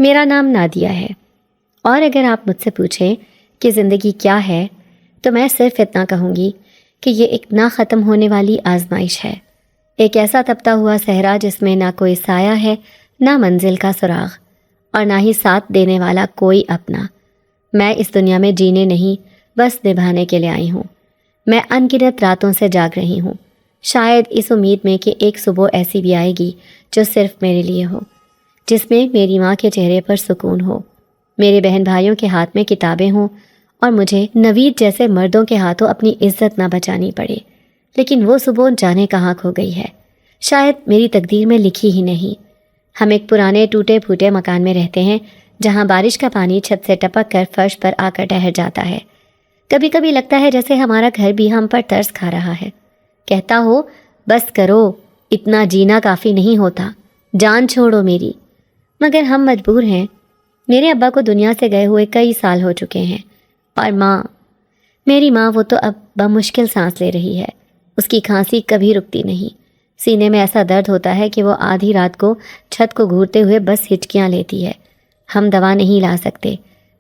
میرا نام نادیہ ہے، اور اگر آپ مجھ سے پوچھیں کہ زندگی کیا ہے تو میں صرف اتنا کہوں گی کہ یہ ایک نہ ختم ہونے والی آزمائش ہے، ایک ایسا تپتا ہوا صحرا جس میں نہ کوئی سایہ ہے، نہ منزل کا سراغ، اور نہ ہی ساتھ دینے والا کوئی اپنا۔ میں اس دنیا میں جینے نہیں، بس نبھانے کے لیے آئی ہوں۔ میں ان گنت راتوں سے جاگ رہی ہوں، شاید اس امید میں کہ ایک صبح ایسی بھی آئے گی جو صرف میرے لیے ہو، جس میں میری ماں کے چہرے پر سکون ہو، میرے بہن بھائیوں کے ہاتھ میں کتابیں ہوں، اور مجھے نوید جیسے مردوں کے ہاتھوں اپنی عزت نہ بچانی پڑے۔ لیکن وہ صبح جانے کہاں کھو گئی ہے، شاید میری تقدیر میں لکھی ہی نہیں۔ ہم ایک پرانے ٹوٹے پھوٹے مکان میں رہتے ہیں جہاں بارش کا پانی چھت سے ٹپک کر فرش پر آ کر ٹھہر جاتا ہے۔ کبھی کبھی لگتا ہے جیسے ہمارا گھر بھی ہم پر ترس کھا رہا ہے، کہتا ہو بس کرو، اتنا جینا کافی نہیں ہوتا، جان چھوڑو میری۔ مگر ہم مجبور ہیں۔ میرے ابا کو دنیا سے گئے ہوئے کئی سال ہو چکے ہیں، اور میری ماں وہ تو اب بمشکل سانس لے رہی ہے۔ اس کی کھانسی کبھی رکتی نہیں، سینے میں ایسا درد ہوتا ہے کہ وہ آدھی رات کو چھت کو گھورتے ہوئے بس ہچکیاں لیتی ہے۔ ہم دوا نہیں لا سکتے،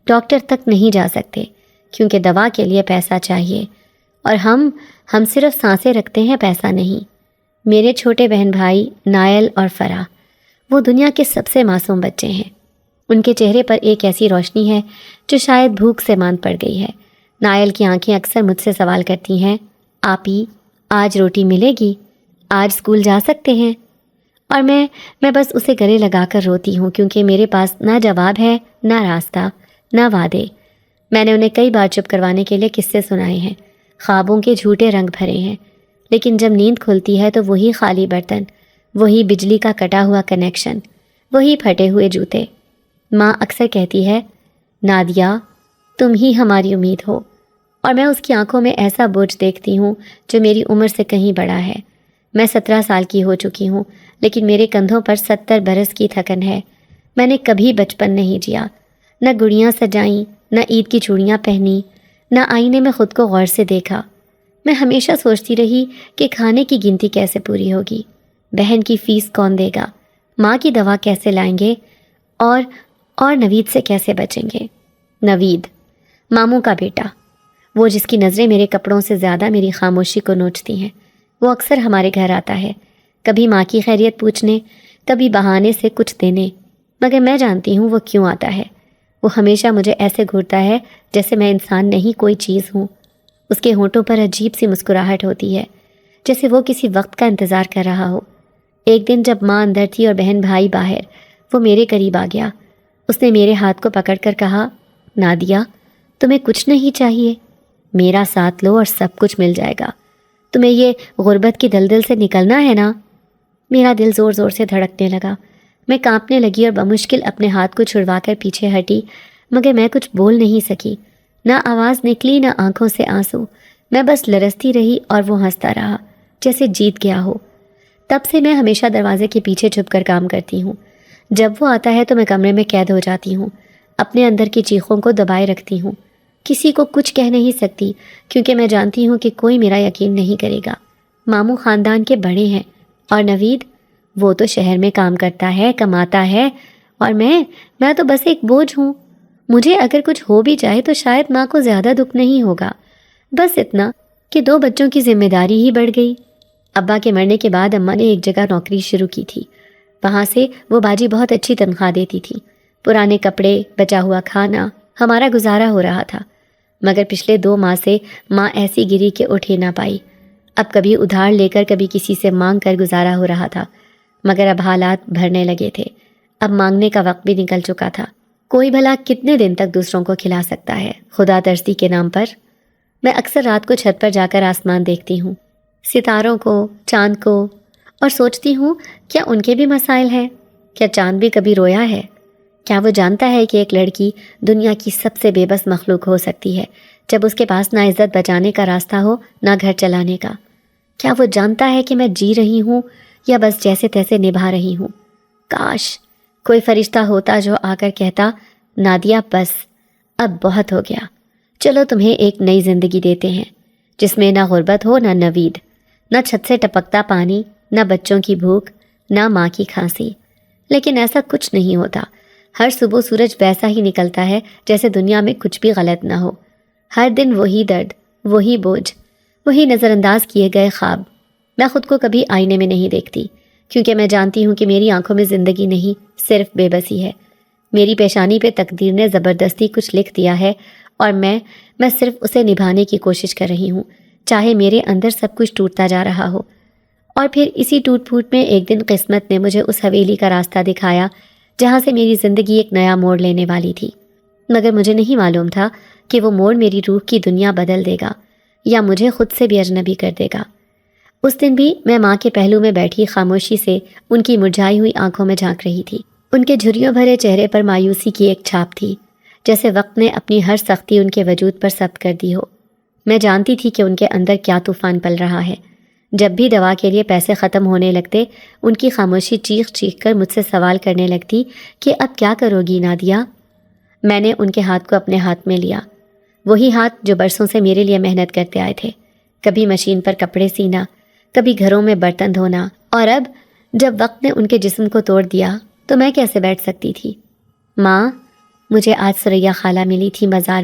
ڈاکٹر تک نہیں جا سکتے، کیونکہ دوا کے لیے پیسہ چاہیے، اور ہم صرف سانسیں رکھتے ہیں، پیسہ نہیں۔ میرے چھوٹے بہن بھائی نائل اور فرح وہ دنیا کے سب سے معصوم بچے ہیں۔ ان کے چہرے پر ایک ایسی روشنی ہے جو شاید بھوک سے ماند پڑ گئی ہے۔ نائل کی آنکھیں اکثر مجھ سے سوال کرتی ہیں، آپی آج روٹی ملے گی؟ آج اسکول جا سکتے ہیں؟ اور میں بس اسے گلے لگا کر روتی ہوں، کیونکہ میرے پاس نہ جواب ہے، نہ راستہ، نہ وعدے۔ میں نے انہیں کئی بار چپ کروانے کے لیے قصے سنائے ہیں، خوابوں کے جھوٹے رنگ بھرے ہیں، لیکن جب نیند کھلتی ہے تو وہی خالی برتن، وہی بجلی کا کٹا ہوا کنیکشن، وہی پھٹے ہوئے جوتے۔ ماں اکثر کہتی ہے، نادیہ تم ہی ہماری امید ہو، اور میں اس کی آنکھوں میں ایسا بوجھ دیکھتی ہوں جو میری عمر سے کہیں بڑا ہے۔ میں 17 سال کی ہو چکی ہوں، لیکن میرے کندھوں پر 70 برس کی تھکن ہے۔ میں نے کبھی بچپن نہیں جیا، نہ گڑیاں سجائیں، نہ عید کی چوڑیاں پہنی، نہ آئینے میں خود کو غور سے دیکھا۔ میں ہمیشہ سوچتی رہی کہ کھانے کی گنتی کیسے پوری ہوگی، بہن کی فیس کون دے گا، ماں کی دوا کیسے لائیں گے، اور نوید سے کیسے بچیں گے۔ نوید ماموں کا بیٹا، وہ جس کی نظریں میرے کپڑوں سے زیادہ میری خاموشی کو نوچتی ہیں، وہ اکثر ہمارے گھر آتا ہے، کبھی ماں کی خیریت پوچھنے، کبھی بہانے سے کچھ دینے، مگر میں جانتی ہوں وہ کیوں آتا ہے۔ وہ ہمیشہ مجھے ایسے گھورتا ہے جیسے میں انسان نہیں کوئی چیز ہوں۔ اس کے ہونٹوں پر عجیب سی مسکراہٹ ہوتی ہے، جیسے وہ کسی وقت کا انتظار کر رہا ہو۔ ایک دن جب ماں اندر تھی اور بہن بھائی باہر، وہ میرے قریب آ گیا۔ اس نے میرے ہاتھ کو پکڑ کر کہا، نادیہ تمہیں کچھ نہیں چاہیے، میرا ساتھ لو اور سب کچھ مل جائے گا۔ تمہیں یہ غربت کی دلدل سے نکلنا ہے نا؟ میرا دل زور زور سے دھڑکنے لگا، میں کانپنے لگی اور بمشکل اپنے ہاتھ کو چھڑوا کر پیچھے ہٹی، مگر میں کچھ بول نہیں سکی، نہ آواز نکلی نہ آنکھوں سے آنسو۔ میں بس لرزتی رہی اور وہ ہنستا رہا جیسے جیت گیا ہو۔ تب سے میں ہمیشہ دروازے کے پیچھے چھپ کر کام کرتی ہوں۔ جب وہ آتا ہے تو میں کمرے میں قید ہو جاتی ہوں، اپنے اندر کی چیخوں کو دبائے رکھتی ہوں، کسی کو کچھ کہہ نہیں سکتی، کیونکہ میں جانتی ہوں کہ کوئی میرا یقین نہیں کرے گا۔ ماموں خاندان کے بڑے ہیں، اور نوید وہ تو شہر میں کام کرتا ہے، کماتا ہے، اور میں تو بس ایک بوجھ ہوں۔ مجھے اگر کچھ ہو بھی جائے تو شاید ماں کو زیادہ دکھ نہیں ہوگا، بس اتنا کہ 2 بچوں کی ذمہ داری ہی بڑھ گئی۔ ابا کے مرنے کے بعد اماں نے ایک جگہ نوکری شروع کی تھی، وہاں سے وہ باجی بہت اچھی تنخواہ دیتی تھی، پرانے کپڑے، بچا ہوا کھانا، ہمارا گزارا ہو رہا تھا۔ مگر پچھلے 2 ماہ سے ماں ایسی گری کہ اٹھ ہی نہ پائی۔ اب کبھی ادھار لے کر کبھی کسی سے مانگ کر گزارا ہو رہا تھا، مگر اب حالات بھرنے لگے تھے، اب مانگنے کا وقت بھی نکل چکا تھا۔ کوئی بھلا کتنے دن تک دوسروں کو کھلا سکتا ہے خدا ترسی کے نام پر؟ میں اکثر رات کو چھت پر جا کر آسمان دیکھتی ہوں، ستاروں کو، چاند کو، اور سوچتی ہوں کیا ان کے بھی مسائل ہیں؟ کیا چاند بھی کبھی رویا ہے؟ کیا وہ جانتا ہے کہ ایک لڑکی دنیا کی سب سے بے بس مخلوق ہو سکتی ہے جب اس کے پاس نہ عزت بچانے کا راستہ ہو، نہ گھر چلانے کا؟ کیا وہ جانتا ہے کہ میں جی رہی ہوں یا بس جیسے تیسے نبھا رہی ہوں؟ کاش کوئی فرشتہ ہوتا جو آ کر کہتا، نادیہ بس اب بہت ہو گیا، چلو تمہیں ایک نئی زندگی دیتے ہیں، جس میں نہ غربت ہو، نہ نوید، نہ چھت سے ٹپکتا پانی، نہ بچوں کی بھوک، نہ ماں کی کھانسی۔ لیکن ایسا کچھ نہیں ہوتا۔ ہر صبح سورج ویسا ہی نکلتا ہے جیسے دنیا میں کچھ بھی غلط نہ ہو۔ ہر دن وہی درد، وہی بوجھ، وہی نظر انداز کیے گئے خواب۔ میں خود کو کبھی آئینے میں نہیں دیکھتی، کیونکہ میں جانتی ہوں کہ میری آنکھوں میں زندگی نہیں، صرف بے بسی ہے۔ میری پیشانی پہ تقدیر نے زبردستی کچھ لکھ دیا ہے، اور میں صرف اسے نبھانے کی کوشش کر رہی ہوں، چاہے میرے اندر سب کچھ ٹوٹتا جا رہا ہو۔ اور پھر اسی ٹوٹ پھوٹ میں ایک دن قسمت نے مجھے اس حویلی کا راستہ دکھایا جہاں سے میری زندگی ایک نیا موڑ لینے والی تھی، مگر مجھے نہیں معلوم تھا کہ وہ موڑ میری روح کی دنیا بدل دے گا یا مجھے خود سے بھی اجنبی کر دے گا۔ اس دن بھی میں ماں کے پہلو میں بیٹھی خاموشی سے ان کی مرجھائی ہوئی آنکھوں میں جھانک رہی تھی۔ ان کے جھریوں بھرے چہرے پر مایوسی کی ایک چھاپ تھی، جیسے وقت نے اپنی ہر سختی ان کے وجود پر ثبت کر دی ہو۔ میں جانتی تھی کہ ان کے اندر کیا طوفان پل رہا ہے۔ جب بھی دوا کے لیے پیسے ختم ہونے لگتے، ان کی خاموشی چیخ چیخ کر مجھ سے سوال کرنے لگتی کہ اب کیا کرو گی نادیہ؟ میں نے ان کے ہاتھ کو اپنے ہاتھ میں لیا، وہی ہاتھ جو برسوں سے میرے لیے محنت کرتے آئے تھے، کبھی مشین پر کپڑے سینا، کبھی گھروں میں برتن دھونا، اور اب جب وقت نے ان کے جسم کو توڑ دیا تو میں کیسے بیٹھ سکتی تھی؟ ماں، مجھے آج سریا خالہ ملی تھی بازار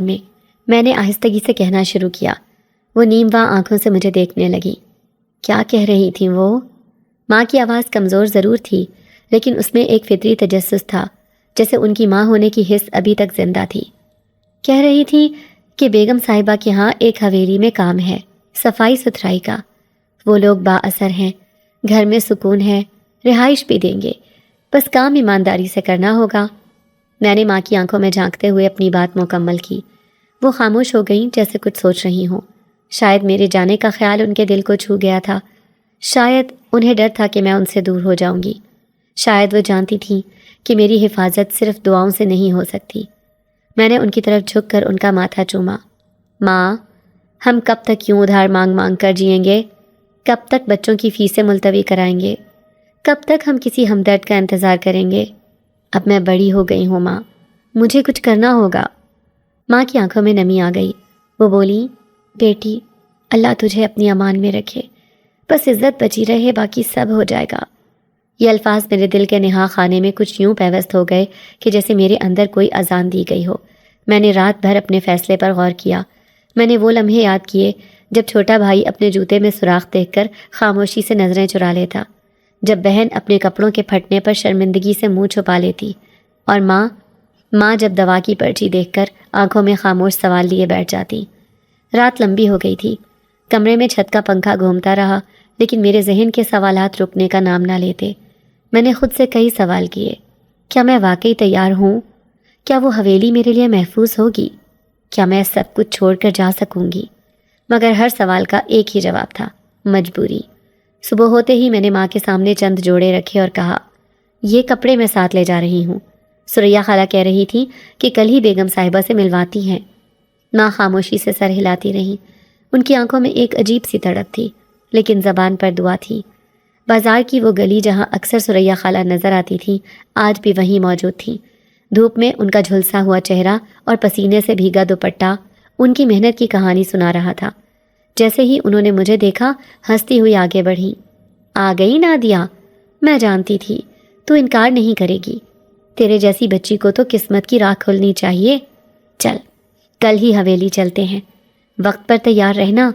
میں نے آہستگی سے کہنا شروع کیا۔ وہ نیم واں آنکھوں سے مجھے دیکھنے لگی۔ کیا کہہ رہی تھیں وہ؟ ماں کی آواز کمزور ضرور تھی، لیکن اس میں ایک فطری تجسس تھا، جیسے ان کی ماں ہونے کی حس ابھی تک زندہ تھی۔ کہہ رہی تھی کہ بیگم صاحبہ کے ہاں ایک حویلی میں کام ہے، صفائی ستھرائی کا۔ وہ لوگ با اثر ہیں، گھر میں سکون ہے، رہائش بھی دیں گے، بس کام ایمانداری سے کرنا ہوگا۔ میں نے ماں کی آنکھوں میں جھانکتے ہوئے اپنی بات مکمل کی۔ وہ خاموش ہو گئیں، جیسے کچھ سوچ رہی ہوں۔ شاید میرے جانے کا خیال ان کے دل کو چھو گیا تھا، شاید انہیں ڈر تھا کہ میں ان سے دور ہو جاؤں گی، شاید وہ جانتی تھیں کہ میری حفاظت صرف دعاؤں سے نہیں ہو سکتی۔ میں نے ان کی طرف جھک کر ان کا ماتھا چوما۔ ماں، ہم کب تک یوں ادھار مانگ مانگ کر جئیں گے؟ کب تک بچوں کی فیسیں ملتوی کرائیں گے؟ کب تک ہم کسی ہمدرد کا انتظار کریں گے؟ اب میں بڑی ہو گئی ہوں ماں، مجھے کچھ کرنا ہوگا۔ ماں کی آنکھوں میں نمی آ گئی۔ وہ بولی، بیٹی، اللہ تجھے اپنی امان میں رکھے، بس عزت بچی رہے، باقی سب ہو جائے گا۔ یہ الفاظ میرے دل کے نہا خانے میں کچھ یوں پیوست ہو گئے کہ جیسے میرے اندر کوئی اذان دی گئی ہو۔ میں نے رات بھر اپنے فیصلے پر غور کیا۔ میں نے وہ لمحے یاد کیے جب چھوٹا بھائی اپنے جوتے میں سوراخ دیکھ کر خاموشی سے نظریں چرا لیتا، جب بہن اپنے کپڑوں کے پھٹنے پر شرمندگی سے منہ چھپا لیتی، اور ماں جب دوا کی پرچی دیکھ کر آنکھوں میں خاموش سوال لیے بیٹھ جاتی۔ رات لمبی ہو گئی تھی، کمرے میں چھت کا پنکھا گھومتا رہا، لیکن میرے ذہن کے سوالات رکنے کا نام نہ لیتے۔ میں نے خود سے کئی سوال کیے۔ کیا میں واقعی تیار ہوں؟ کیا وہ حویلی میرے لیے محفوظ ہوگی؟ کیا میں سب کچھ چھوڑ کر جا سکوں گی؟ مگر ہر سوال کا ایک ہی جواب تھا، مجبوری۔ صبح ہوتے ہی میں نے ماں کے سامنے چند جوڑے رکھے اور کہا، یہ کپڑے میں ساتھ لے جا رہی ہوں۔ سریا خالہ کہہ رہی تھی کہ کل ہی بیگم صاحبہ سے ملواتی ہیں۔ ماں خاموشی سے سر ہلاتی رہیں۔ ان کی آنکھوں میں ایک عجیب سی تڑپ تھی، لیکن زبان پر دعا تھی۔ بازار کی وہ گلی جہاں اکثر سریا خالہ نظر آتی تھیں، آج بھی وہیں موجود تھیں۔ دھوپ میں ان کا جھلسا ہوا چہرہ اور پسینے سے بھیگا دوپٹہ ان کی محنت کی کہانی سنا رہا تھا۔ جیسے ہی انہوں نے مجھے دیکھا، ہنستی ہوئی آگے بڑھی۔ آ گئی نادیہ، میں جانتی تھی تو انکار نہیں کرے گی۔ تیرے جیسی بچی کو تو قسمت کی راہ کھلنی چاہیے۔ چل، کل ہی حویلی چلتے ہیں، وقت پر تیار رہنا۔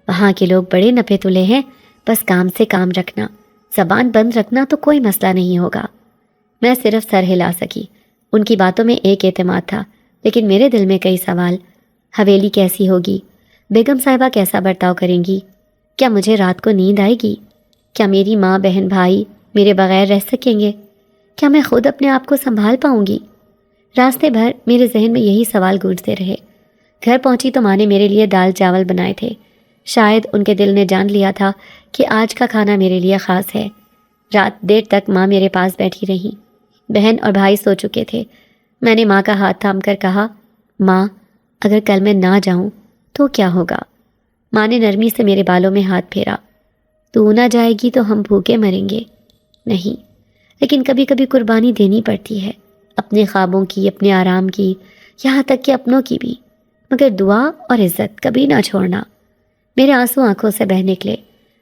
وہاں کے لوگ بڑے نپے تلے ہیں، بس کام سے کام رکھنا، زبان بند رکھنا تو کوئی مسئلہ نہیں ہوگا۔ میں صرف سر ہلا سکی۔ ان کی باتوں میں ایک اعتماد تھا، لیکن میرے دل میں کئی سوال۔ حویلی کیسی ہوگی؟ بیگم صاحبہ کیسا برتاؤ کریں گی؟ کیا مجھے رات کو نیند آئے گی؟ کیا میری ماں، بہن، بھائی میرے بغیر رہ سکیں گے؟ کیا میں خود اپنے آپ کو سنبھال پاؤں گی؟ راستے بھر میرے ذہن میں یہی سوال گونجتے رہے۔ گھر پہنچی تو ماں نے میرے لیے دال چاول بنائے تھے۔ شاید ان کے دل نے جان لیا تھا کہ آج کا کھانا میرے لیے خاص ہے۔ رات دیر تک ماں میرے پاس بیٹھی رہی۔ بہن اور بھائی سو چکے تھے۔ میں نے ماں کا ہاتھ تھام کر کہا، ماں، اگر کل میں نہ جاؤں تو کیا ہوگا؟ ماں نے نرمی سے میرے بالوں میں ہاتھ پھیرا۔ تو نہ جائے گی تو ہم بھوکے مریں گے۔ نہیں، لیکن کبھی کبھی قربانی دینی پڑتی ہے، اپنے خوابوں کی، اپنے آرام کی، یہاں تک کہ اپنوں کی بھی، مگر دعا اور عزت کبھی نہ چھوڑنا۔ میرے آنسو آنکھوں سے بہہ نکلے۔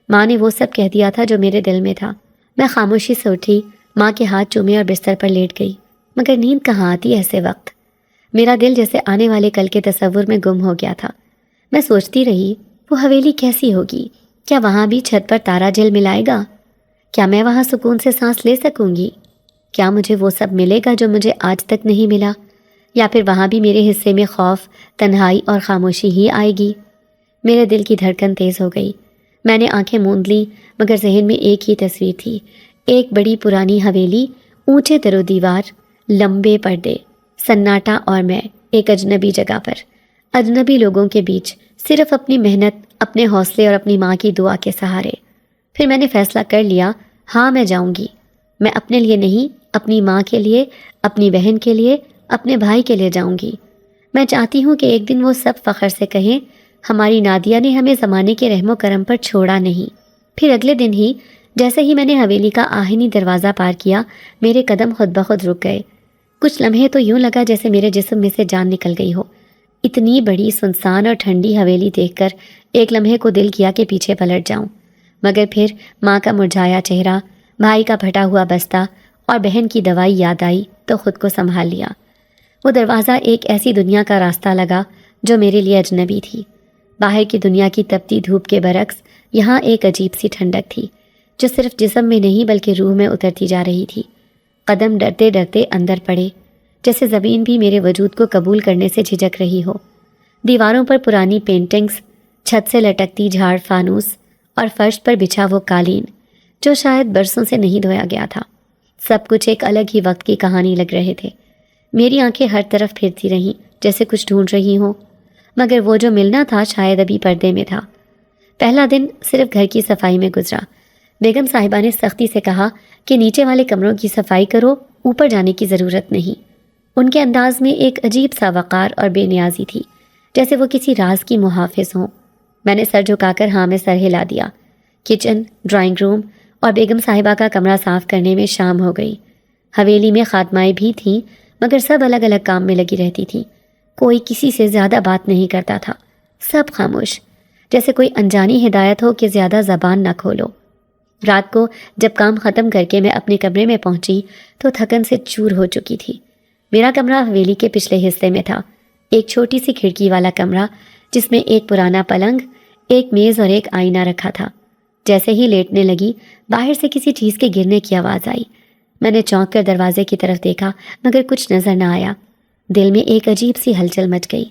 ماں نے وہ سب کہہ دیا تھا جو میرے دل میں تھا۔ میں خاموشی سے اٹھی، ماں کے ہاتھ چومے اور بستر پر لیٹ گئی۔ مگر نیند کہاں آتی ایسے وقت؟ میرا دل جیسے آنے والے کل کے تصور میں گم ہو گیا تھا۔ میں سوچتی رہی وہ حویلی کیسی ہوگی؟ کیا وہاں بھی چھت پر تارا جل ملائے گا؟ کیا میں وہاں سکون سے سانس لے سکوں گی؟ کیا مجھے وہ سب ملے گا جو مجھے آج تک نہیں ملا؟ یا پھر وہاں بھی میرے حصے میں خوف، تنہائی اور خاموشی ہی آئے گی؟ میرے دل کی دھڑکن تیز ہو گئی۔ میں نے آنکھیں موند لی، مگر ذہن میں ایک ہی تصویر تھی، ایک بڑی پرانی حویلی، اونچے در و دیوار، لمبے پردے، سناٹا، اور میں ایک اجنبی جگہ پر، اجنبی لوگوں کے بیچ، صرف اپنی محنت، اپنے حوصلے اور اپنی ماں کی دعا کے سہارے۔ پھر میں نے فیصلہ کر لیا، ہاں میں جاؤں گی۔ میں اپنے لیے نہیں، اپنی ماں کے لیے، اپنی بہن کے لیے، اپنے بھائی کے لیے جاؤں گی۔ میں چاہتی ہوں کہ ایک دن وہ سب فخر سے کہیں، ہماری نادیہ نے ہمیں زمانے کے رحم و کرم پر چھوڑا نہیں۔ پھر اگلے دن ہی جیسے ہی میں نے حویلی کا آہنی دروازہ پار کیا، میرے قدم خود بخود رک گئے۔ کچھ لمحے تو یوں لگا جیسے میرے جسم میں سے جان نکل گئی ہو۔ اتنی بڑی، سنسان اور ٹھنڈی حویلی دیکھ کر ایک لمحے کو دل کیا کہ پیچھے پلٹ جاؤں، مگر پھر ماں کا مرجھایا چہرہ، بھائی کا پھٹا ہوا بستہ اور بہن کی دوائی یاد آئی تو خود کو سنبھال لیا۔ وہ دروازہ ایک ایسی دنیا کا راستہ لگا جو میرے لیے اجنبی تھی۔ باہر کی دنیا کی تپتی دھوپ کے برعکس یہاں ایک عجیب سی ٹھنڈک تھی جو صرف جسم میں نہیں بلکہ روح میں اترتی جا رہی تھی۔ قدم ڈرتے ڈرتے اندر پڑے، جیسے زمین بھی میرے وجود کو قبول کرنے سے جھجک رہی ہو۔ دیواروں پر پرانی پینٹنگز، چھت سے لٹکتی جھاڑ فانوس اور فرش پر بچھا وہ قالین جو شاید برسوں سے نہیں دھویا گیا تھا، سب کچھ ایک الگ ہی وقت کی کہانی لگ رہے تھے۔ میری آنکھیں ہر طرف پھرتی رہیں جیسے کچھ ڈھونڈ رہی ہوں، مگر وہ جو ملنا تھا شاید ابھی پردے میں تھا۔ پہلا دن صرف گھر کی صفائی میں گزرا۔ بیگم صاحبہ نے سختی سے کہا کہ نیچے والے کمروں کی صفائی کرو، اوپر جانے کی ضرورت نہیں۔ ان کے انداز میں ایک عجیب سا وقار اور بے نیازی تھی، جیسے وہ کسی راز کی محافظ ہوں۔ میں نے سر جھکا کر ہاں میں سر ہلا دیا۔ کچن، ڈرائنگ روم اور بیگم صاحبہ کا کمرہ صاف کرنے میں شام ہو گئی۔ حویلی میں خادمائیں بھی تھیں، مگر سب الگ الگ کام میں لگی رہتی تھیں۔ کوئی کسی سے زیادہ بات نہیں کرتا تھا، سب خاموش، جیسے کوئی انجانی ہدایت ہو کہ زیادہ زبان نہ کھولو۔ رات کو جب کام ختم کر کے میں اپنے کمرے میں پہنچی تو تھکن سے چور ہو چکی تھی۔ میرا کمرہ حویلی کے پچھلے حصے میں تھا، ایک چھوٹی سی کھڑکی والا کمرہ جس میں ایک پرانا پلنگ، ایک میز اور ایک آئینہ رکھا تھا۔ جیسے ہی لیٹنے لگی، باہر سے کسی چیز کے گرنے کی آواز آئی۔ میں نے چونک کر دروازے کی طرف دیکھا، مگر کچھ نظر نہ آیا۔ دل میں ایک عجیب سی ہلچل مچ گئی۔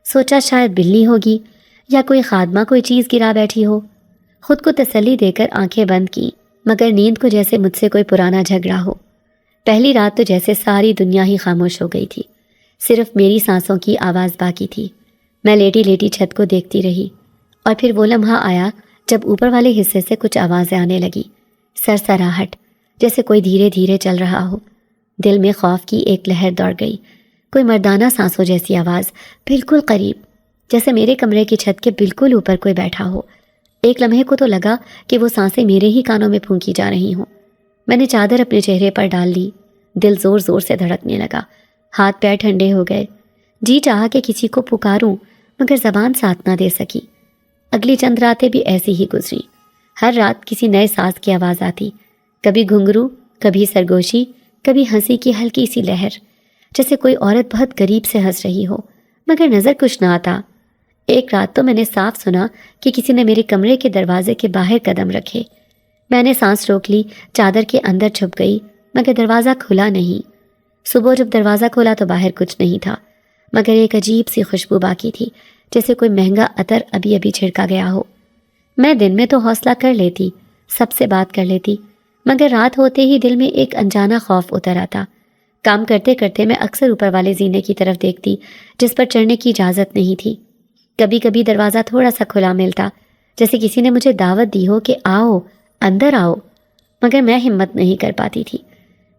سوچا شاید بلی ہوگی یا کوئی خادمہ کوئی چیز گرا بیٹھی ہو۔ خود کو تسلی دے کر آنکھیں بند کی، مگر نیند کو جیسے مجھ سے کوئی پرانا جھگڑا ہو۔ پہلی رات تو جیسے ساری دنیا ہی خاموش ہو گئی تھی، صرف میری سانسوں کی آواز باقی تھی۔ میں لیٹی لیٹی چھت کو دیکھتی رہی، اور پھر وہ لمحہ آیا جب اوپر والے حصے سے کچھ آوازیں آنے لگی، سرسراہٹ، جیسے کوئی دھیرے دھیرے چل رہا ہو۔ دل میں خوف کی ایک لہر دوڑ گئی۔ کوئی مردانہ سانسوں جیسی آواز، بالکل قریب، جیسے میرے کمرے کی چھت کے بالکل اوپر کوئی بیٹھا ہو۔ ایک لمحے کو تو لگا کہ وہ سانسیں میرے ہی کانوں میں پھونکی جا رہی ہوں۔ میں نے چادر اپنے چہرے پر ڈال لی، دل زور زور سے دھڑکنے لگا، ہاتھ پیر ٹھنڈے ہو گئے۔ جی چاہا کہ کسی کو پکاروں، مگر زبان ساتھ نہ دے سکی۔ اگلی چند راتیں بھی ایسی ہی گزری۔ ہر رات کسی نئے ساز کی آواز آتی، کبھی گھنگرو، کبھی سرگوشی، کبھی ہنسی کی ہلکی سی لہر، جیسے کوئی عورت بہت قریب سے ہنس رہی ہو، مگر نظر کچھ نہ آتا۔ ایک رات تو میں نے صاف سنا کہ کسی نے میرے کمرے کے دروازے کے باہر قدم رکھے۔ میں نے سانس روک لی، چادر کے اندر چھپ گئی، مگر دروازہ کھلا نہیں۔ صبح جب دروازہ کھولا تو باہر کچھ نہیں تھا، مگر ایک عجیب سی خوشبو باقی تھی، جیسے کوئی مہنگا عطر ابھی ابھی چھڑکا گیا ہو۔ میں دن میں تو حوصلہ کر لیتی، سب سے بات کر لیتی، مگر رات ہوتے ہی دل میں ایک انجانا خوف اتر آتا۔ کام کرتے کرتے میں اکثر اوپر والے زینے کی طرف دیکھتی جس پر چڑھنے کی اجازت نہیں تھی۔ کبھی کبھی دروازہ تھوڑا سا کھلا ملتا، جیسے کسی نے مجھے دعوت دی ہو کہ آؤ، اندر آؤ، مگر میں ہمت نہیں کر پاتی تھی۔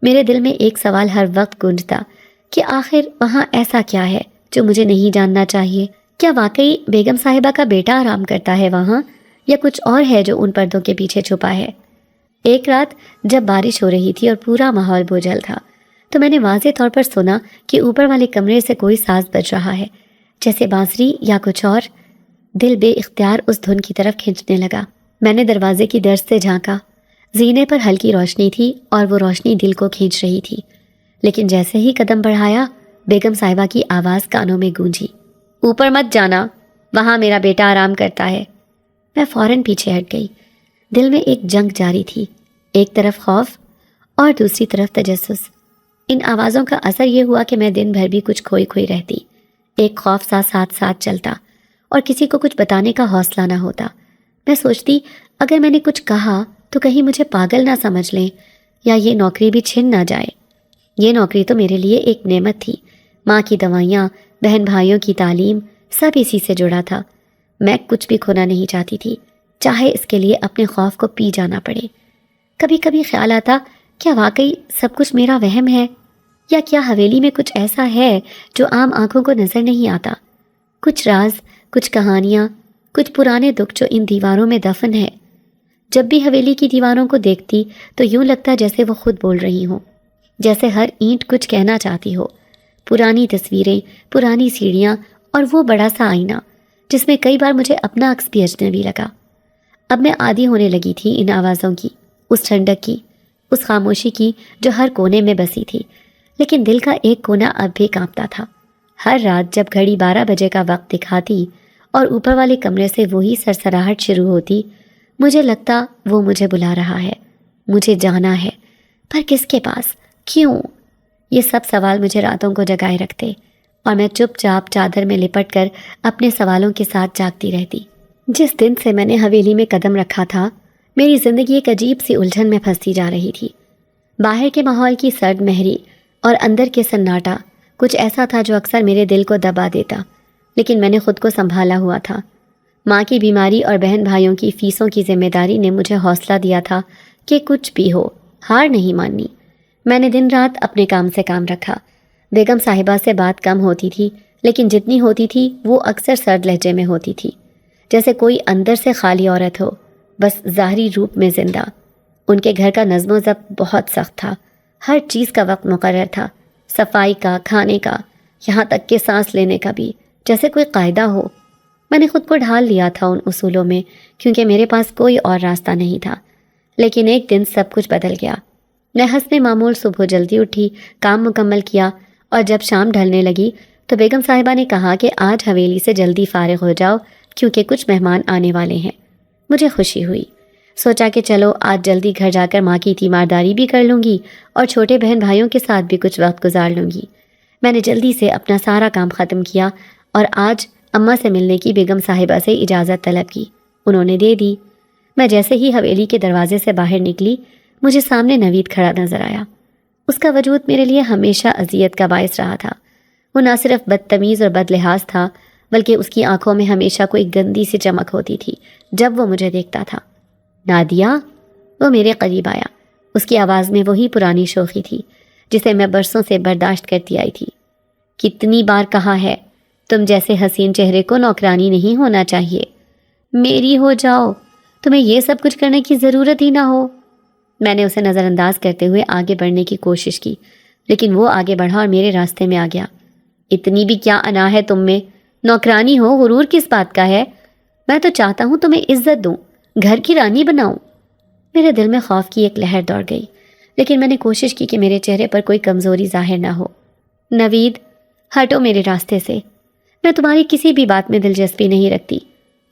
میرے دل میں ایک سوال ہر وقت گونجتا کہ آخر وہاں ایسا کیا ہے جو مجھے نہیں جاننا چاہیے؟ کیا واقعی بیگم صاحبہ کا بیٹا آرام کرتا ہے وہاں، یا کچھ اور ہے جو ان پردوں کے پیچھے چھپا ہے؟ ایک رات جب بارش ہو رہی تھی اور پورا ماحول بوجھل تھا تو میں نے واضح طور پر سنا کہ اوپر والے کمرے سے کوئی ساز بج رہا ہے، جیسے بانسری یا کچھ اور۔ دل بے اختیار اس دھن کی طرف کھینچنے لگا۔ میں نے دروازے کی درز سے جھانکا، زینے پر ہلکی روشنی تھی اور وہ روشنی دل کو کھینچ رہی تھی۔ لیکن جیسے ہی قدم بڑھایا بیگم صاحبہ کی آواز کانوں میں گونجی، اوپر مت جانا، وہاں میرا بیٹا آرام کرتا ہے۔ میں فوراً پیچھے ہٹ گئی۔ دل میں ایک جنگ جاری تھی، ایک طرف خوف اور دوسری طرف تجسس۔ ان آوازوں کا اثر یہ ہوا کہ میں دن بھر بھی کچھ کھوئی کھوئی رہتی، ایک خوف سا ساتھ ساتھ چلتا اور کسی کو کچھ بتانے کا حوصلہ نہ ہوتا۔ میں سوچتی اگر میں نے کچھ کہا تو کہیں مجھے پاگل نہ سمجھ لیں یا یہ نوکری بھی چھن نہ جائے۔ یہ نوکری تو میرے لیے ایک نعمت تھی، ماں کی دوائیاں، بہن بھائیوں کی تعلیم، سب اسی سے جڑا تھا۔ میں کچھ بھی کھونا نہیں چاہتی تھی، چاہے اس کے لیے اپنے خوف کو پی جانا پڑے۔ کبھی کبھی خیال آتا کیا واقعی سب کچھ میرا وہم ہے، یا کیا حویلی میں کچھ ایسا ہے جو عام آنکھوں کو نظر نہیں آتا، کچھ راز، کچھ کہانیاں، کچھ پرانے دکھ جو ان دیواروں میں دفن ہے۔ جب بھی حویلی کی دیواروں کو دیکھتی تو یوں لگتا جیسے وہ خود بول رہی ہوں، جیسے ہر اینٹ کچھ کہنا چاہتی ہو۔ پرانی تصویریں، پرانی سیڑھیاں اور وہ بڑا سا آئینہ جس میں کئی بار مجھے اپنا عکس بھی اجنبی لگا۔ اب میں عادی ہونے لگی تھی ان آوازوں کی، اس ٹھنڈک کی، اس خاموشی کی جو ہر کونے میں بسی تھی، لیکن دل کا ایک کونا اب بھی کانپتا تھا۔ ہر رات جب گھڑی 12 بجے کا وقت دکھاتی اور اوپر والے کمرے سے وہی سرسراہٹ شروع ہوتی، مجھے لگتا وہ مجھے بلا رہا ہے، مجھے جانا ہے، پر کس کے پاس، کیوں؟ یہ سب سوال مجھے راتوں کو جگائے رکھتے اور میں چپ چاپ چادر میں لپٹ کر اپنے سوالوں کے ساتھ جاگتی رہتی۔ جس دن سے میں نے حویلی میں قدم رکھا تھا، میری زندگی ایک عجیب سی الجھن میں پھنستی جا رہی تھی۔ باہر کے ماحول کی سرد مہری اور اندر کے سناٹا کچھ ایسا تھا جو اکثر میرے دل کو دبا دیتا، لیکن میں نے خود کو سنبھالا ہوا تھا۔ ماں کی بیماری اور بہن بھائیوں کی فیسوں کی ذمہ داری نے مجھے حوصلہ دیا تھا کہ کچھ بھی ہو، ہار نہیں ماننی۔ میں نے دن رات اپنے کام سے کام رکھا۔ بیگم صاحبہ سے بات کم ہوتی تھی، لیکن جتنی ہوتی تھی وہ اکثر سرد لہجے میں ہوتی تھی، جیسے کوئی اندر سے خالی عورت ہو، بس ظاہری روپ میں زندہ۔ ان کے گھر کا نظم و ضبط بہت سخت تھا، ہر چیز کا وقت مقرر تھا، صفائی کا، کھانے کا، یہاں تک کہ سانس لینے کا بھی، جیسے کوئی قاعدہ ہو۔ میں نے خود کو ڈھال لیا تھا ان اصولوں میں، کیونکہ میرے پاس کوئی اور راستہ نہیں تھا۔ لیکن ایک دن سب کچھ بدل گیا۔ میں حسب معمول صبح جلدی اٹھی، کام مکمل کیا، اور جب شام ڈھلنے لگی تو بیگم صاحبہ نے کہا کہ آج حویلی سے جلدی فارغ ہو جاؤ کیونکہ کچھ مہمان آنے والے ہیں۔ مجھے خوشی ہوئی، سوچا کہ چلو آج جلدی گھر جا کر ماں کی تیمارداری بھی کر لوں گی اور چھوٹے بہن بھائیوں کے ساتھ بھی کچھ وقت گزار لوں گی۔ میں نے جلدی سے اپنا سارا کام ختم کیا اور آج اماں سے ملنے کی بیگم صاحبہ سے اجازت طلب کی۔ انہوں نے دے دی۔ میں جیسے ہی حویلی کے دروازے سے باہر نکلی، مجھے سامنے نوید کھڑا نظر آیا۔ اس کا وجود میرے لیے ہمیشہ اذیت کا باعث رہا تھا۔ وہ نہ صرف بدتمیز اور بد لحاظ تھا، بلکہ اس کی آنکھوں میں ہمیشہ کوئی گندی سی چمک ہوتی تھی جب وہ مجھے دیکھتا تھا۔ نادیہ، وہ میرے قریب آیا۔ اس کی آواز میں وہی پرانی شوخی تھی جسے میں برسوں سے برداشت کرتی آئی تھی۔ کتنی بار کہا ہے، تم جیسے حسین چہرے کو نوکرانی نہیں ہونا چاہیے۔ میری ہو جاؤ، تمہیں یہ سب کچھ کرنے کی ضرورت ہی نہ ہو۔ میں نے اسے نظر انداز کرتے ہوئے آگے بڑھنے کی کوشش کی، لیکن وہ آگے بڑھا اور میرے راستے میں آ گیا۔ اتنی بھی کیا انا ہے تم میں؟ نوکرانی ہو، غرور کس بات کا ہے؟ میں تو چاہتا ہوں تمہیں عزت دوں، گھر کی رانی بناؤں۔ میرے دل میں خوف کی ایک لہر دوڑ گئی، لیکن میں نے کوشش کی کہ میرے چہرے پر کوئی کمزوری ظاہر نہ ہو۔ نوید، ہٹو میرے راستے سے، میں تمہاری کسی بھی بات میں دلچسپی نہیں رکھتی،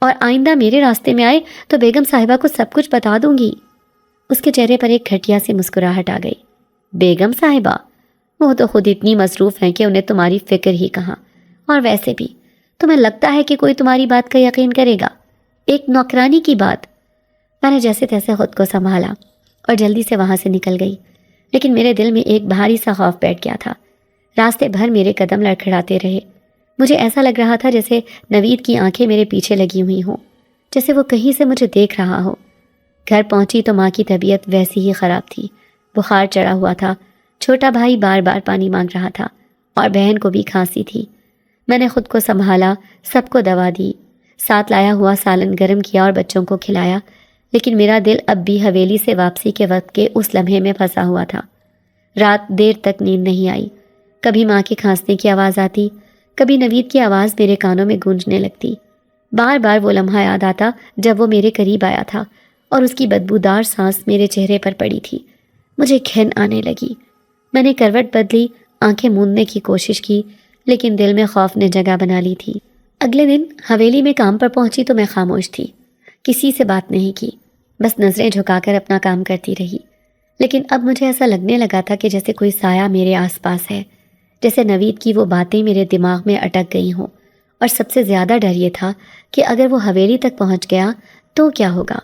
اور آئندہ میرے راستے میں آئے تو بیگم صاحبہ کو سب کچھ بتا دوں گی۔ اس کے چہرے پر ایک گھٹیا سی مسکراہٹ آ گئی۔ بیگم صاحبہ؟ وہ تو خود اتنی مصروف ہیں کہ انہیں تمہاری فکر ہی کہاں، اور ویسے بھی تمہیں لگتا ہے کہ کوئی تمہاری بات کا یقین کرے گا؟ ایک نوکرانی کی بات۔ میں نے جیسے تیسے خود کو سنبھالا اور جلدی سے وہاں سے نکل گئی، لیکن میرے دل میں ایک بھاری سا خوف بیٹھ گیا تھا۔ راستے بھر میرے قدم لڑکھڑاتے رہے۔ مجھے ایسا لگ رہا تھا جیسے نوید کی آنکھیں میرے پیچھے لگی ہوئی ہوں، جیسے وہ کہیں سے مجھے دیکھ رہا ہو۔ گھر پہنچی تو ماں کی طبیعت ویسی ہی خراب تھی، بخار چڑھا ہوا تھا، چھوٹا بھائی بار بار پانی مانگ رہا تھا، اور بہن کو بھی کھانسی تھی۔ میں نے خود کو سنبھالا، سب کو دوا دی، ساتھ لایا ہوا سالن گرم کیا اور بچوں کو کھلایا، لیکن میرا دل اب بھی حویلی سے واپسی کے وقت کے اس لمحے میں پھنسا ہوا تھا۔ رات دیر تک نیند نہیں آئی، کبھی ماں کے کھانسنے کی آواز آتی، کبھی نوید کی آواز میرے کانوں میں گونجنے لگتی۔ بار بار وہ لمحہ یاد آتا جب وہ میرے قریب آیا تھا اور اس کی بدبودار سانس میرے چہرے پر پڑی تھی۔ مجھے گھن آنے لگی۔ میں نے کروٹ بدلی، آنکھیں موندنے کی کوشش کی، لیکن دل میں خوف نے جگہ بنا لی تھی۔ اگلے دن حویلی میں کام پر پہنچی تو میں خاموش تھی، کسی سے بات نہیں کی، بس نظریں جھکا کر اپنا کام کرتی رہی۔ لیکن اب مجھے ایسا لگنے لگا تھا کہ جیسے کوئی سایہ میرے آس پاس ہے، جیسے نوید کی وہ باتیں میرے دماغ میں اٹک گئی ہوں۔ اور سب سے زیادہ ڈر یہ تھا کہ اگر وہ حویلی تک پہنچ گیا تو کیا ہوگا؟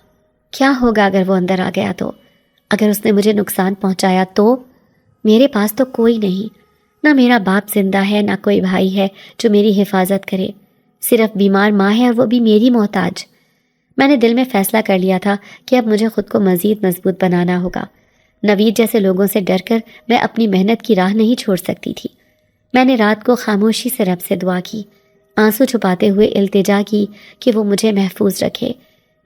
کیا ہوگا اگر وہ اندر آ گیا تو؟ اگر اس نے مجھے نقصان پہنچایا تو؟ میرے پاس تو کوئی نہیں، نہ میرا باپ زندہ ہے، نہ کوئی بھائی ہے جو میری حفاظت کرے، صرف بیمار ماں ہے اور وہ بھی میری محتاج۔ میں نے دل میں فیصلہ کر لیا تھا کہ اب مجھے خود کو مزید مضبوط بنانا ہوگا۔ نوید جیسے لوگوں سے ڈر کر میں اپنی محنت کی راہ نہیں چھوڑ سکتی تھی۔ میں نے رات کو خاموشی سے رب سے دعا کی، آنسو چھپاتے ہوئے التجا کی کہ وہ مجھے محفوظ رکھے،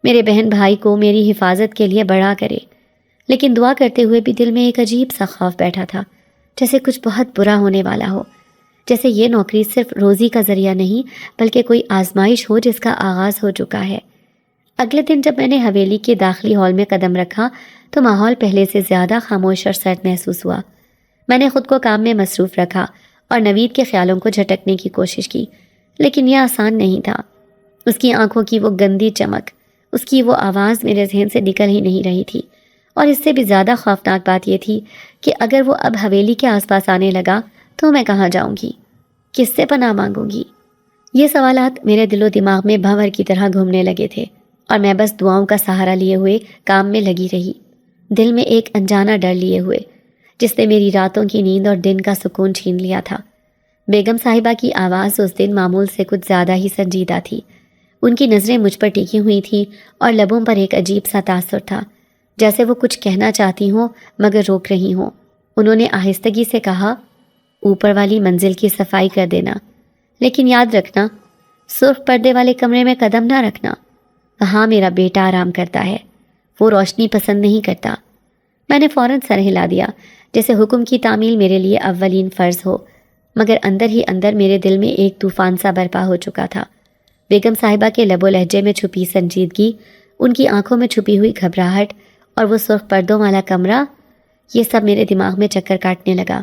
میرے بہن بھائی کو میری حفاظت کے لیے بڑا کرے۔ لیکن دعا کرتے ہوئے بھی دل میں ایک عجیب سا خوف بیٹھا تھا، جیسے کچھ بہت برا ہونے والا ہو، جیسے یہ نوکری صرف روزی کا ذریعہ نہیں بلکہ کوئی آزمائش ہو جس کا آغاز ہو چکا ہے۔ اگلے دن جب میں نے حویلی کے داخلی ہال میں قدم رکھا تو ماحول پہلے سے زیادہ خاموش اور سرد محسوس ہوا۔ میں نے خود کو کام میں مصروف رکھا اور نوید کے خیالوں کو جھٹکنے کی کوشش کی، لیکن یہ آسان نہیں تھا۔ اس کی آنکھوں کی وہ گندی چمک، اس کی وہ آواز میرے ذہن سے نکل ہی نہیں رہی تھی، اور اس سے بھی زیادہ خوفناک بات یہ تھی کہ اگر وہ اب حویلی کے آس پاس آنے لگا تو میں کہاں جاؤں گی، کس سے پناہ مانگوں گی؟ یہ سوالات میرے دل و دماغ میں بھنور کی طرح گھومنے لگے تھے، اور میں بس دعاؤں کا سہارا لیے ہوئے کام میں لگی رہی، دل میں ایک انجانا ڈر لیے ہوئے جس نے میری راتوں کی نیند اور دن کا سکون چھین لیا تھا۔ بیگم صاحبہ کی آواز اس دن معمول سے کچھ زیادہ ہی سنجیدہ تھی۔ ان کی نظریں مجھ پر ٹکی ہوئی تھیں اور لبوں پر ایک عجیب سا تاثر تھا، جیسے وہ کچھ کہنا چاہتی ہوں مگر روک رہی ہوں۔ انہوں نے آہستگی سے کہا، اوپر والی منزل کی صفائی کر دینا، لیکن یاد رکھنا سرخ پردے والے کمرے میں قدم نہ رکھنا، وہاں میرا بیٹا آرام کرتا ہے، وہ روشنی پسند نہیں کرتا۔ میں نے فوراً سر ہلا دیا، جیسے حکم کی تعمیل میرے لیے اولین فرض ہو، مگر اندر ہی اندر میرے دل میں ایک طوفان سا برپا ہو چکا تھا۔ بیگم صاحبہ کے لب و لہجے میں چھپی سنجیدگی، ان کی آنکھوں میں چھپی ہوئی گھبراہٹ اور وہ سرخ پردوں والا کمرہ، یہ سب میرے دماغ میں چکر کاٹنے لگا۔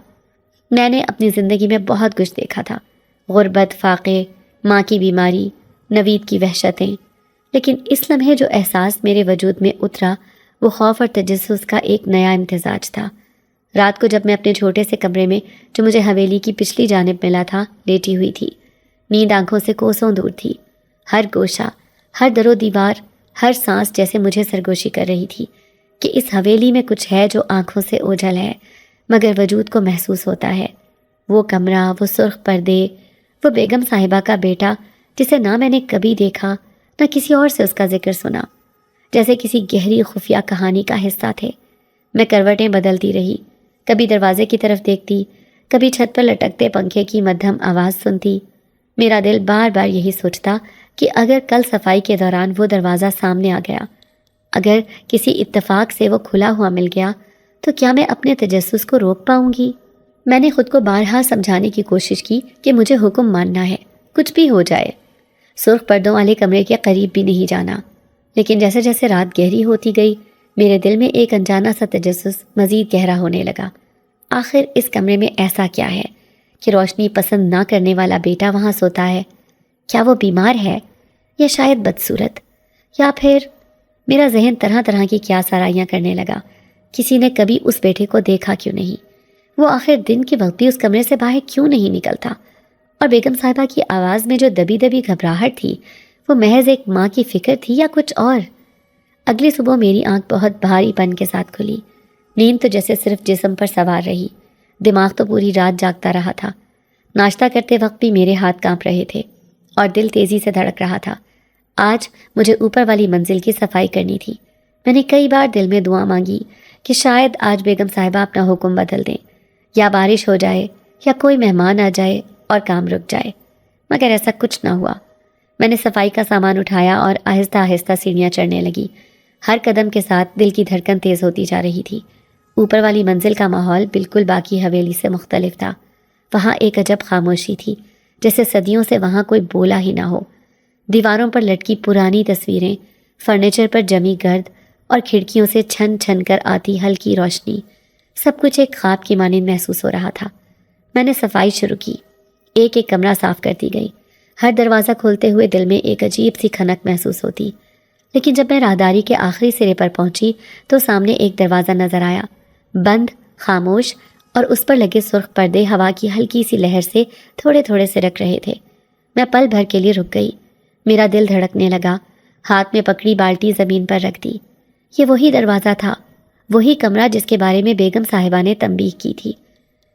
میں نے اپنی زندگی میں بہت کچھ دیکھا تھا، غربت، فاقے، ماں کی بیماری، نوید کی وحشتیں، لیکن اس لمحے جو احساس میرے وجود میں اترا وہ خوف اور تجسس کا ایک نیا امتزاج تھا۔ رات کو جب میں اپنے چھوٹے سے کمرے میں جو مجھے حویلی کی پچھلی جانب ملا تھا لیٹی ہوئی تھی، نیند آنکھوں سے کوسوں دور تھی، ہر گوشہ، ہر در و دیوار، ہر سانس جیسے مجھے سرگوشی کر رہی تھی کہ اس حویلی میں کچھ ہے جو آنکھوں سے اوجھل ہے مگر وجود کو محسوس ہوتا ہے۔ وہ کمرہ، وہ سرخ پردے، وہ بیگم صاحبہ کا بیٹا جسے نہ میں نے کبھی دیکھا نہ کسی اور سے اس کا ذکر سنا، جیسے کسی گہری خفیہ کہانی کا حصہ تھے۔ میں کروٹیں بدلتی رہی، کبھی دروازے کی طرف دیکھتی، کبھی چھت پر لٹکتے پنکھے کی مدھم آواز سنتی۔ میرا دل بار بار یہی سوچتا کہ اگر کل صفائی کے دوران وہ دروازہ سامنے آ گیا، اگر کسی اتفاق سے وہ کھلا ہوا مل گیا تو کیا میں اپنے تجسس کو روک پاؤں گی؟ میں نے خود کو بارہا سمجھانے کی کوشش کی کہ مجھے حکم ماننا ہے، کچھ بھی ہو جائے، سرخ پردوں والے کمرے کے قریب بھی نہیں جانا۔ لیکن جیسے جیسے رات گہری ہوتی گئی میرے دل میں ایک انجانا سا تجسس مزید گہرا ہونے لگا۔ آخر اس کمرے میں ایسا کیا ہے کہ روشنی پسند نہ کرنے والا بیٹا وہاں سوتا ہے؟ کیا وہ بیمار ہے، یا شاید بدصورت، یا پھر میرا ذہن طرح طرح کی کیا سرائیاں کرنے لگا، کسی نے کبھی اس بیٹے کو دیکھا کیوں نہیں؟ وہ آخر دن کے وقت بھی اس کمرے سے باہر کیوں نہیں نکلتا؟ اور بیگم صاحبہ کی آواز میں جو دبی دبی گھبراہٹ تھی وہ محض ایک ماں کی فکر تھی یا کچھ اور؟ اگلی صبح میری آنکھ بہت بھاری پن کے ساتھ کھلی، نیند تو جیسے صرف جسم پر سوار رہی، دماغ تو پوری رات جاگتا رہا تھا۔ ناشتہ کرتے وقت بھی میرے ہاتھ کانپ رہے تھے اور دل تیزی سے دھڑک رہا تھا۔ آج مجھے اوپر والی منزل کی صفائی کرنی تھی۔ میں نے کئی بار دل میں دعا مانگی کہ شاید آج بیگم صاحبہ اپنا حکم بدل دیں، یا بارش ہو جائے، یا کوئی مہمان آ جائے اور کام رک جائے، مگر ایسا کچھ نہ ہوا۔ میں نے صفائی کا سامان اٹھایا اور آہستہ آہستہ سیڑھیاں چڑھنے لگی۔ ہر قدم کے ساتھ دل کی دھڑکن تیز ہوتی جا رہی تھی۔ اوپر والی منزل کا ماحول بالکل باقی حویلی سے مختلف تھا۔ وہاں ایک عجب خاموشی تھی، جیسے صدیوں سے وہاں کوئی بولا ہی نہ ہو۔ دیواروں پر لٹکی پرانی تصویریں، فرنیچر پر جمی گرد اور کھڑکیوں سے چھن چھن کر آتی ہلکی روشنی سب کچھ ایک خواب کی مانند محسوس ہو رہا تھا۔ میں نے صفائی شروع کی، ایک ایک کمرہ صاف کرتی گئی۔ ہر دروازہ کھولتے ہوئے دل میں ایک عجیب سی کھنک محسوس ہوتی، لیکن جب میں راہداری کے آخری سرے پر پہنچی تو سامنے ایک دروازہ نظر آیا، بند، خاموش، اور اس پر لگے سرخ پردے ہوا کی ہلکی سی لہر سے تھوڑے تھوڑے سرک رہے تھے۔ میں پل بھر کے لیے رک گئی، میرا دل دھڑکنے لگا، ہاتھ میں پکڑی بالٹی زمین پر رکھ دی۔ یہ وہی دروازہ تھا، وہی کمرہ جس کے بارے میں بیگم صاحبہ نے تنبیہ کی تھی۔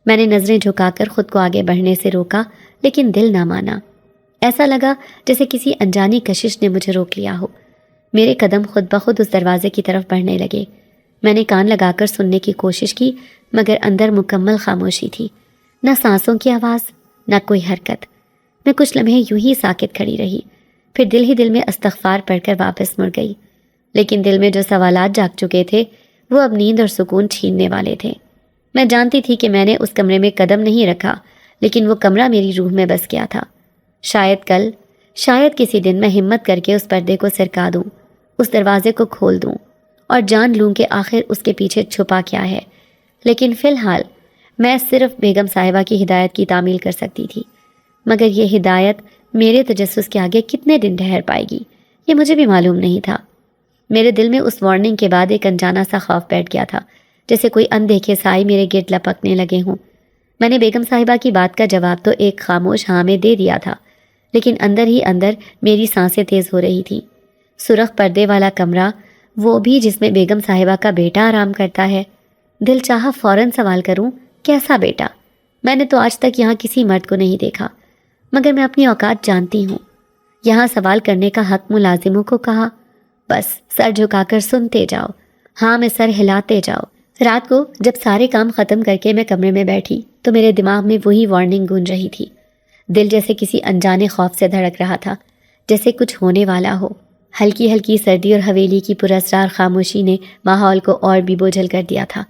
میں نے نظریں جھکا کر خود کو آگے بڑھنے سے روکا، لیکن دل نہ مانا۔ ایسا لگا جیسے کسی انجانی کشش نے مجھے روک لیا ہو۔ میرے قدم خود بخود اس دروازے کی طرف بڑھنے لگے۔ میں نے کان لگا کر سننے کی کوشش کی، مگر اندر مکمل خاموشی تھی، نہ سانسوں کی آواز، نہ کوئی حرکت۔ میں کچھ لمحے یوں ہی ساکت کھڑی رہی، پھر دل ہی دل میں استغفار پڑھ کر واپس مڑ گئی۔ لیکن دل میں جو سوالات جاگ چکے تھے وہ اب نیند اور سکون چھیننے والے تھے۔ میں جانتی تھی کہ میں نے اس کمرے میں قدم نہیں رکھا، لیکن وہ کمرہ میری روح میں بس گیا تھا۔ شاید کل، شاید کسی دن میں ہمت کر کے اس پردے کو سرکا دوں، اس دروازے کو کھول دوں اور جان لوں کہ آخر اس کے پیچھے چھپا کیا ہے۔ لیکن فی الحال میں صرف بیگم صاحبہ کی ہدایت کی تعمیل کر سکتی تھی، مگر یہ ہدایت میرے تجسس کے آگے کتنے دن ٹھہر پائے گی یہ مجھے بھی معلوم نہیں تھا۔ میرے دل میں اس وارننگ کے بعد ایک انجانا سا خوف بیٹھ گیا تھا، جیسے کوئی اندیکھے سائے میرے گرد لپکنے لگے ہوں۔ میں نے بیگم صاحبہ کی بات کا جواب تو ایک خاموش ہاں میں دے دیا تھا، لیکن اندر ہی اندر میری سانسیں تیز ہو رہی تھیں۔ سرخ پردے والا کمرہ، وہ بھی جس میں بیگم صاحبہ کا بیٹا آرام کرتا ہے۔ دل چاہا فوراً سوال کروں، کیسا بیٹا؟ میں نے تو آج تک یہاں کسی مرد کو نہیں دیکھا، مگر میں اپنی اوقات جانتی ہوں۔ یہاں سوال کرنے کا حق ملازموں کو کہا، بس سر جھکا کر سنتے جاؤ، ہاں میں سر ہلاتے جاؤ۔ رات کو جب سارے کام ختم کر کے میں کمرے میں بیٹھی تو میرے دماغ میں وہی وارننگ گونج رہی تھی۔ دل جیسے کسی انجانے خوف سے دھڑک رہا تھا، جیسے کچھ ہونے والا ہو۔ ہلکی ہلکی سردی اور حویلی کی پراسرار خاموشی نے ماحول کو اور بھی بوجھل کر دیا تھا۔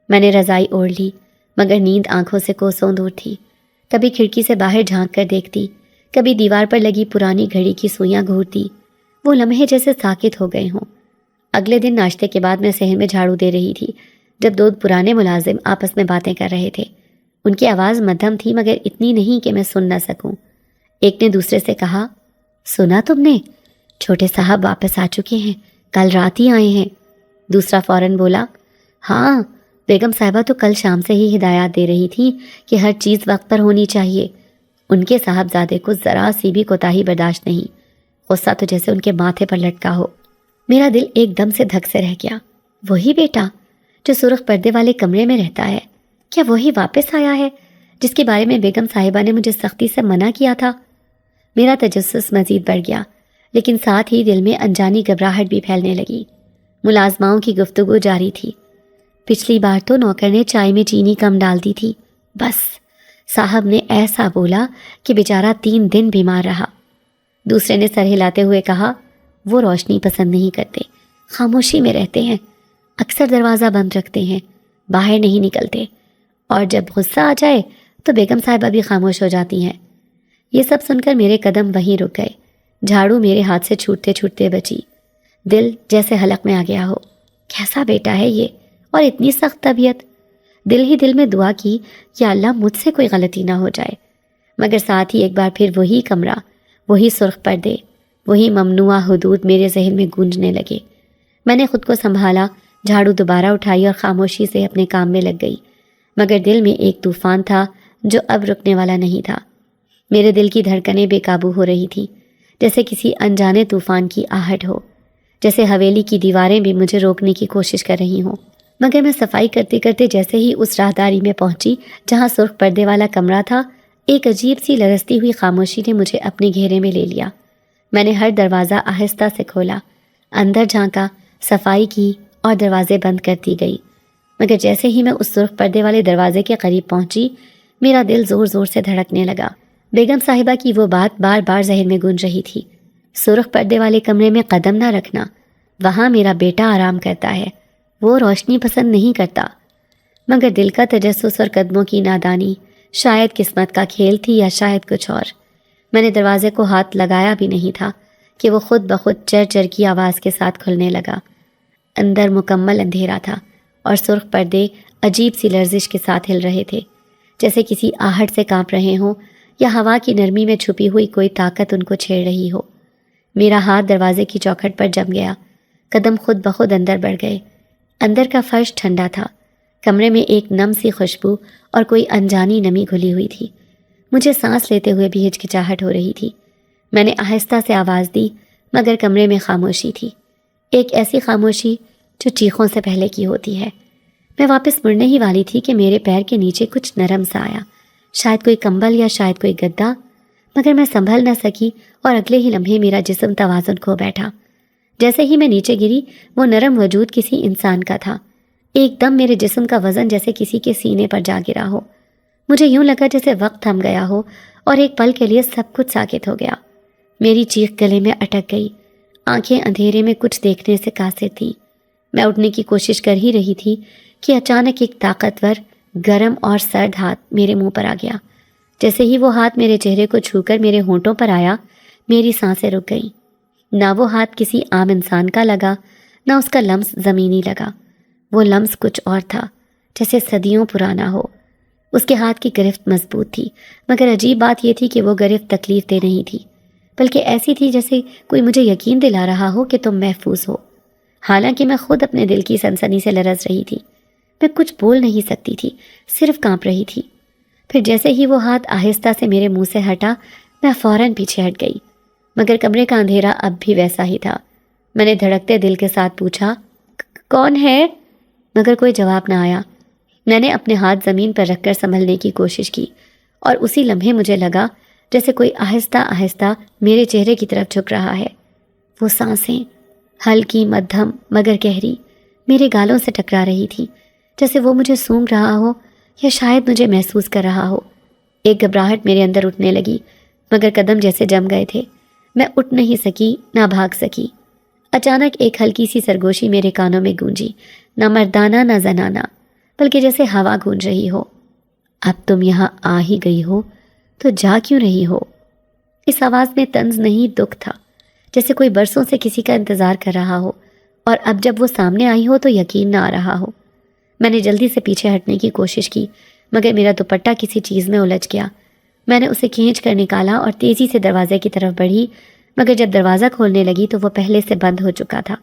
میں نے رضائی اوڑھ لی، مگر نیند آنکھوں سے کوسوں دور تھی۔ کبھی کھڑکی سے باہر جھانک کر دیکھتی، کبھی دیوار پر لگی پرانی گھڑی کی سوئیاں گھورتی۔ وہ لمحے جیسے ساکت ہو گئے ہوں۔ اگلے دن ناشتے کے بعد میں صحن میں جھاڑو دے رہی تھی جب دو پرانے ملازم آپس میں باتیں کر رہے تھے۔ ان کی آواز مدھم تھی، مگر اتنی نہیں کہ میں سن نہ سکوں۔ ایک نے دوسرے سے کہا، سنا تم نے؟ چھوٹے صاحب واپس آ چکے ہیں، کل رات ہی آئے ہیں۔ دوسرا فوراً بولا، ہاں، بیگم صاحبہ تو کل شام سے ہی ہدایات دے رہی تھی کہ ہر چیز وقت پر ہونی چاہیے۔ ان کے صاحبزادے کو ذرا سی بھی کوتاہی برداشت نہیں، غصہ تو جیسے ان کے ماتھے پر لٹکا ہو۔ میرا دل ایک دم سے دھک سے رہ گیا۔ وہی بیٹا جو سرخ پردے والے کمرے میں رہتا ہے، کیا وہی واپس آیا ہے جس کے بارے میں بیگم صاحبہ نے مجھے سختی سے منع کیا تھا؟ میرا تجسس مزید بڑھ گیا، لیکن ساتھ ہی دل میں انجانی گھبراہٹ بھی پھیلنے لگی۔ ملازماؤں کی گفتگو جاری تھی۔ پچھلی بار تو نوکر نے چائے میں چینی کم ڈال دی تھی، بس صاحب نے ایسا بولا کہ بیچارہ 3 دن بیمار رہا۔ دوسرے نے سر ہلاتے ہوئے کہا، وہ روشنی پسند نہیں کرتے، خاموشی میں رہتے ہیں، اکثر دروازہ بند رکھتے ہیں، باہر نہیں نکلتے، اور جب غصہ آ جائے تو بیگم صاحبہ بھی خاموش ہو جاتی ہیں۔ یہ سب سن کر میرے قدم وہیں رک گئے، جھاڑو میرے ہاتھ سے چھوٹتے چھوٹتے بچی۔ دل جیسے حلق میں آ گیا ہو، کیسا بیٹا ہے یہ، اور اتنی سخت طبیعت۔ دل ہی دل میں دعا کی، یا اللہ مجھ سے کوئی غلطی نہ ہو جائے، مگر ساتھ ہی ایک بار پھر وہی کمرہ، وہی سرخ پردے، وہی ممنوعہ حدود میرے ذہن میں گونجنے لگے۔ میں نے خود کو سنبھالا، جھاڑو دوبارہ اٹھائی اور خاموشی سے اپنے کام میں لگ گئی، مگر دل میں ایک طوفان تھا جو اب رکنے والا نہیں تھا۔ میرے دل کی دھڑکنیں بے قابو ہو رہی تھی، جیسے کسی انجانے طوفان کی آہٹ ہو، جیسے حویلی کی دیواریں بھی مجھے روکنے کی کوشش کر رہی ہوں۔ مگر میں صفائی کرتے کرتے جیسے ہی اس راہداری میں پہنچی جہاں سرخ پردے والا کمرہ تھا، ایک عجیب سی لرزتی ہوئی خاموشی نے مجھے اپنے گھیرے میں لے لیا۔ میں نے ہر دروازہ آہستہ سے کھولا، اندر جھانکا، صفائی کی اور دروازے بند کرتی گئی، مگر جیسے ہی میں اس سرخ پردے والے دروازے کے قریب پہنچی، میرا دل زور زور سے دھڑکنے لگا۔ بیگم صاحبہ کی وہ بات بار بار ذہن میں گونج رہی تھی، سرخ پردے والے کمرے میں قدم نہ رکھنا، وہاں میرا بیٹا آرام کرتا ہے، وہ روشنی پسند نہیں کرتا۔ مگر دل کا تجسس اور قدموں کی نادانی شاید قسمت کا کھیل تھی یا شاید کچھ اور۔ میں نے دروازے کو ہاتھ لگایا بھی نہیں تھا کہ وہ خود بخود چر چر کی آواز کے ساتھ کھلنے لگا۔ اندر مکمل اندھیرا تھا اور سرخ پردے عجیب سی لرزش کے ساتھ ہل رہے تھے، جیسے کسی آہٹ سے کانپ رہے ہوں یا ہوا کی نرمی میں چھپی ہوئی کوئی طاقت ان کو چھیڑ رہی ہو۔ میرا ہاتھ دروازے کی چوکھٹ پر جم گیا، قدم خود بخود اندر بڑھ گئے۔ اندر کا فرش ٹھنڈا تھا، کمرے میں ایک نم سی خوشبو اور کوئی انجانی نمی گھلی ہوئی تھی۔ مجھے سانس لیتے ہوئے بھی ہچکچاہٹ ہو رہی تھی۔ میں نے آہستہ سے آواز دی، مگر کمرے میں خاموشی تھی، ایک ایسی خاموشی جو چیخوں سے پہلے کی ہوتی ہے۔ میں واپس مڑنے ہی والی تھی کہ میرے پیر کے نیچے کچھ نرم سا آیا، شاید کوئی کمبل یا شاید کوئی گدا، مگر میں سنبھل نہ سکی اور اگلے ہی لمحے میرا جسم توازن کھو بیٹھا۔ جیسے ہی میں نیچے گری، وہ نرم وجود کسی انسان کا تھا۔ ایک دم میرے جسم کا وزن جیسے کسی کے سینے پر جا گرا ہو۔ مجھے یوں لگا جیسے وقت تھم گیا ہو اور ایک پل کے لیے سب کچھ ساکت ہو گیا۔ میری چیخ گلے میں اٹک گئی، آنکھیں اندھیرے میں کچھ دیکھنے سے قاصر تھیں۔ میں اٹھنے کی کوشش کر ہی رہی تھی کہ اچانک ایک طاقتور، گرم اور سرد ہاتھ میرے منہ پر آ گیا۔ جیسے ہی وہ ہاتھ میرے چہرے کو چھو کر میرے ہونٹوں پر آیا، میری سانسیں رک گئیں۔ نہ وہ ہاتھ کسی عام انسان کا لگا، نہ اس کا لمس زمینی لگا۔ وہ لمس کچھ اور تھا، جیسے صدیوں پرانا ہو۔ اس کے ہاتھ کی گرفت مضبوط تھی، مگر عجیب بات یہ تھی کہ وہ گرفت تکلیف دہ نہیں تھی، بلکہ ایسی تھی جیسے کوئی مجھے یقین دلا رہا ہو کہ تم محفوظ ہو۔ حالانکہ میں خود اپنے دل کی سنسنی سے لرز رہی تھی۔ میں کچھ بول نہیں سکتی تھی، صرف کانپ رہی تھی۔ پھر جیسے ہی وہ ہاتھ آہستہ سے میرے منہ سے ہٹا، میں فوراً پیچھے ہٹ گئی، مگر کمرے کا اندھیرا اب بھی ویسا ہی تھا۔ میں نے دھڑکتے دل کے ساتھ پوچھا، کون ہے؟ مگر کوئی جواب نہ آیا۔ میں نے اپنے ہاتھ زمین پر رکھ کر سنبھلنے کی کوشش کی، اور اسی لمحے مجھے لگا جیسے کوئی آہستہ آہستہ میرے چہرے کی طرف جھک رہا ہے۔ وہ سانسیں، ہلکی مدھم مگر گہری، میرے گالوں سے ٹکرا رہی تھی، جیسے وہ مجھے سونگھ رہا ہو یا شاید مجھے محسوس کر رہا ہو۔ ایک گھبراہٹ میرے اندر اٹھنے لگی، مگر قدم جیسے جم گئے تھے۔ میں اٹھ نہیں سکی، نہ بھاگ سکی۔ اچانک ایک ہلکی سی سرگوشی میرے کانوں میں گونجی، نہ مردانہ نہ زنانہ، بلکہ جیسے ہوا گونج رہی ہو۔ اب تم یہاں آ ہی گئی ہو تو جا کیوں رہی ہو؟ اس آواز میں طنز نہیں، دکھ تھا، جیسے کوئی برسوں سے کسی کا انتظار کر رہا ہو، اور اب جب وہ سامنے آئی ہو تو یقین نہ آ رہا ہو۔ میں نے جلدی سے پیچھے ہٹنے کی کوشش کی، مگر میرا دوپٹہ کسی چیز میں الجھ گیا۔ میں نے اسے کھینچ کر نکالا اور تیزی سے دروازے کی طرف بڑھی، مگر جب دروازہ کھولنے لگی تو وہ پہلے سے بند ہو چکا تھا۔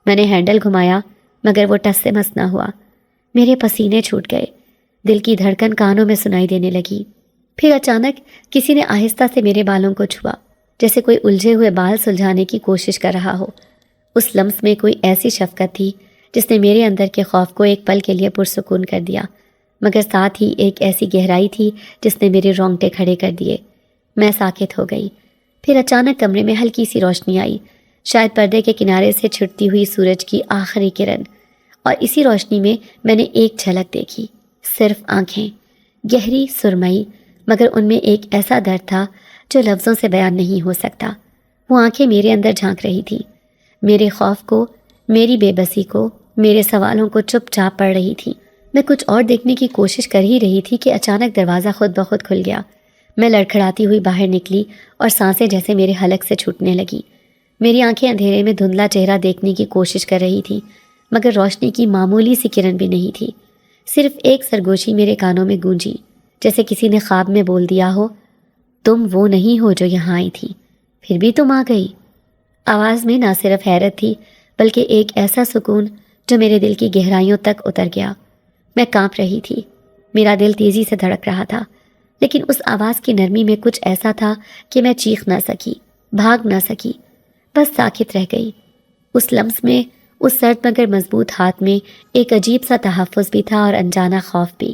میں نے ہینڈل گھمایا، مگر وہ ٹس سے مس نہ ہوا۔ میرے پسینے چھوٹ گئے، دل کی دھڑکن کانوں میں سنائی دینے لگی۔ پھر اچانک کسی نے آہستہ سے میرے بالوں کو چھوا، جیسے کوئی الجھے ہوئے بال سلجھانے کی کوشش کر رہا ہو۔ اس لمس میں کوئی ایسی شفقت تھی جس نے میرے اندر کے خوف کو ایک پل کے لیے پرسکون کر دیا، مگر ساتھ ہی ایک ایسی گہرائی تھی جس نے میرے رونگٹے کھڑے کر دیے۔ میں ساکت ہو گئی۔ پھر اچانک کمرے میں ہلکی سی روشنی آئی، شاید پردے کے کنارے سے چھٹتی ہوئی سورج کی آخری کرن، اور اسی روشنی میں نے ایک جھلک دیکھی، صرف آنکھیں، گہری سرمئی، مگر ان میں ایک ایسا درد تھا جو لفظوں سے بیان نہیں ہو سکتا۔ وہ آنکھیں میرے اندر جھانک رہی تھی، میرے خوف کو، میری بے بسی کو، میرے سوالوں کو چپ چاپ پڑھ رہی تھی۔ میں کچھ اور دیکھنے کی کوشش کر ہی رہی تھی کہ اچانک دروازہ خود بخود کھل گیا۔ میں لڑکھڑاتی ہوئی باہر نکلی اور سانسیں جیسے میرے حلق سے چھوٹنے لگی۔ میری آنکھیں اندھیرے میں دھندلا چہرہ دیکھنے کی کوشش کر رہی تھیں، مگر روشنی کی معمولی سی کرن بھی نہیں تھی۔ صرف ایک سرگوشی میرے کانوں میں گونجی، جیسے کسی نے خواب میں بول دیا ہو، تم وہ نہیں ہو جو یہاں آئی تھی، پھر بھی تم آ گئی۔ آواز میں نہ صرف حیرت تھی، بلکہ ایک ایسا سکون جو میرے دل کی گہرائیوں تک اتر گیا۔ میں کانپ رہی تھی، میرا دل تیزی سے دھڑک رہا تھا، لیکن اس آواز کی نرمی میں کچھ ایسا تھا کہ میں چیخ نہ سکی، بھاگ نہ سکی، بس ساکت رہ گئی۔ اس لمس میں، اس سرد مگر مضبوط ہاتھ میں ایک عجیب سا تحفظ بھی تھا اور انجانا خوف بھی۔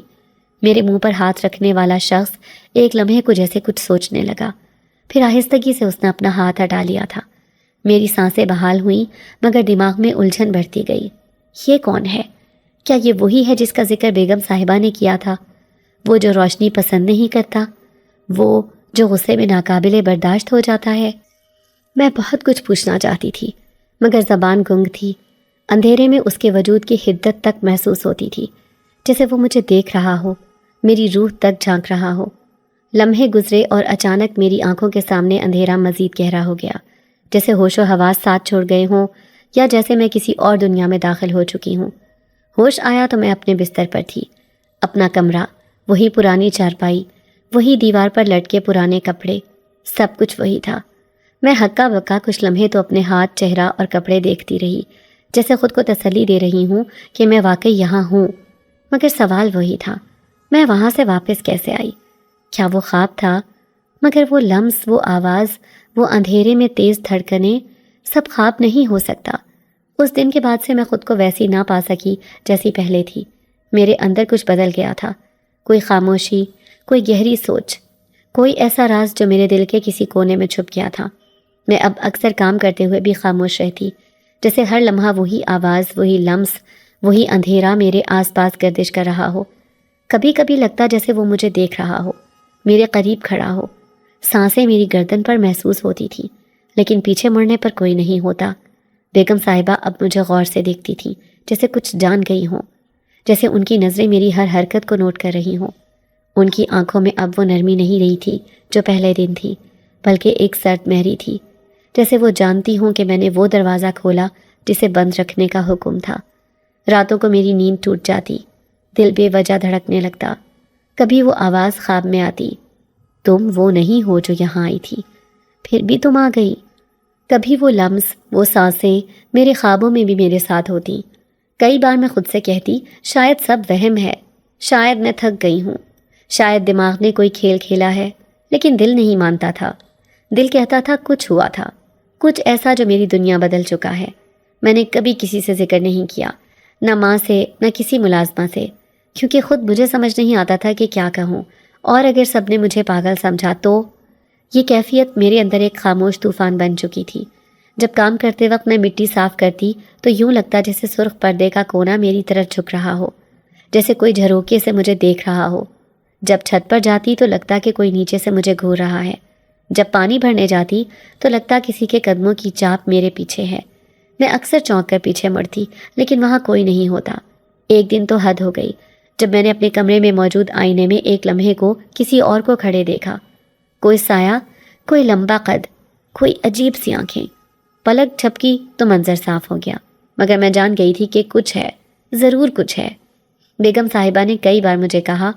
میرے منہ پر ہاتھ رکھنے والا شخص ایک لمحے کو جیسے کچھ سوچنے لگا، پھر آہستگی سے اس نے اپنا ہاتھ ہٹا لیا تھا۔ میری سانسیں بحال ہوئیں، مگر دماغ میں الجھن بڑھتی گئی۔ یہ کون ہے؟ کیا یہ وہی ہے جس کا ذکر بیگم صاحبہ نے کیا تھا؟ وہ جو روشنی پسند نہیں کرتا، وہ جو غصے میں ناقابل برداشت ہو جاتا ہے؟ میں بہت کچھ پوچھنا چاہتی تھی، مگر زبان گنگ تھی۔ اندھیرے میں اس کے وجود کی حدت تک محسوس ہوتی تھی، جیسے وہ مجھے دیکھ رہا ہو، میری روح تک جھانک رہا ہو۔ لمحے گزرے اور اچانک میری آنکھوں کے سامنے اندھیرا مزید گہرا ہو گیا، جیسے ہوش و حواس ساتھ چھوڑ گئے ہوں، یا جیسے میں کسی اور دنیا میں داخل ہو چکی ہوں۔ ہوش آیا تو میں اپنے بستر پر تھی۔ اپنا کمرہ، وہی پرانی چارپائی، وہی دیوار پر لٹکے پرانے کپڑے، سب کچھ وہی تھا۔ میں ہکا بکا کچھ لمحے تو اپنے ہاتھ، چہرہ اور کپڑے دیکھتی رہی، جیسے خود کو تسلی دے رہی ہوں کہ میں واقعی یہاں ہوں۔ مگر سوال وہی تھا، میں وہاں سے واپس کیسے آئی؟ کیا وہ خواب تھا؟ مگر وہ لمس، وہ آواز، وہ اندھیرے میں تیز دھڑکنیں، سب خواب نہیں ہو سکتا۔ اس دن کے بعد سے میں خود کو ویسی نہ پا سکی جیسی پہلے تھی۔ میرے اندر کچھ بدل گیا تھا، کوئی خاموشی، کوئی گہری سوچ، کوئی ایسا راز جو میرے دل کے کسی کونے میں چھپ گیا تھا۔ میں اب اکثر کام کرتے ہوئے بھی خاموش رہتی، جیسے ہر لمحہ وہی آواز، وہی لمس، وہی اندھیرا میرے آس پاس گردش کر رہا ہو۔ کبھی کبھی لگتا جیسے وہ مجھے دیکھ رہا ہو، میرے قریب کھڑا ہو۔ سانسیں میری گردن پر محسوس ہوتی تھیں، لیکن پیچھے مڑنے پر کوئی نہیں ہوتا۔ بیگم صاحبہ اب مجھے غور سے دیکھتی تھیں، جیسے کچھ جان گئی ہوں، جیسے ان کی نظریں میری ہر حرکت کو نوٹ کر رہی ہوں۔ ان کی آنکھوں میں اب وہ نرمی نہیں رہی تھی جو پہلے دن تھی، بلکہ ایک سرد مہری تھی، جیسے وہ جانتی ہوں کہ میں نے وہ دروازہ کھولا جسے بند رکھنے کا حکم تھا۔ راتوں کو میری نیند ٹوٹ جاتی، دل بے وجہ دھڑکنے لگتا۔ کبھی وہ آواز خواب میں آتی، تم وہ نہیں ہو جو یہاں آئی تھی، پھر بھی تم آ گئی۔ کبھی وہ لمس، وہ سانسیں میرے خوابوں میں بھی میرے ساتھ ہوتی۔ کئی بار میں خود سے کہتی، شاید سب وہم ہے، شاید میں تھک گئی ہوں، شاید دماغ نے کوئی کھیل کھیلا ہے، لیکن دل نہیں مانتا تھا۔ دل کہتا تھا کچھ ہوا تھا، کچھ ایسا جو میری دنیا بدل چکا ہے۔ میں نے کبھی کسی سے ذکر نہیں کیا، نہ ماں سے، نہ کسی ملازمہ سے، کیونکہ خود مجھے سمجھ نہیں آتا تھا کہ کیا کہوں، اور اگر سب نے مجھے پاگل سمجھا تو۔ یہ کیفیت میرے اندر ایک خاموش طوفان بن چکی تھی۔ جب کام کرتے وقت میں مٹی صاف کرتی تو یوں لگتا جیسے سرخ پردے کا کونا میری طرف جھک رہا ہو، جیسے کوئی جھروکے سے مجھے دیکھ رہا ہو۔ جب چھت پر جاتی تو لگتا کہ کوئی نیچے سے مجھے گھور رہا ہے۔ جب پانی بھرنے جاتی تو لگتا کسی کے قدموں کی چاپ میرے پیچھے ہے۔ میں اکثر چونک کر پیچھے مڑتی، لیکن وہاں کوئی نہیں ہوتا۔ ایک دن تو حد ہو گئی جب میں نے اپنے کمرے میں موجود آئینے میں ایک لمحے کو کسی اور کو کھڑے دیکھا۔ کوئی سایہ، کوئی لمبا قد، کوئی عجیب سی آنکھیں۔ پلک جھپکی تو منظر صاف ہو گیا، مگر میں جان گئی تھی کہ کچھ ہے، ضرور کچھ ہے۔ بیگم صاحبہ نے کئی بار مجھے کہا،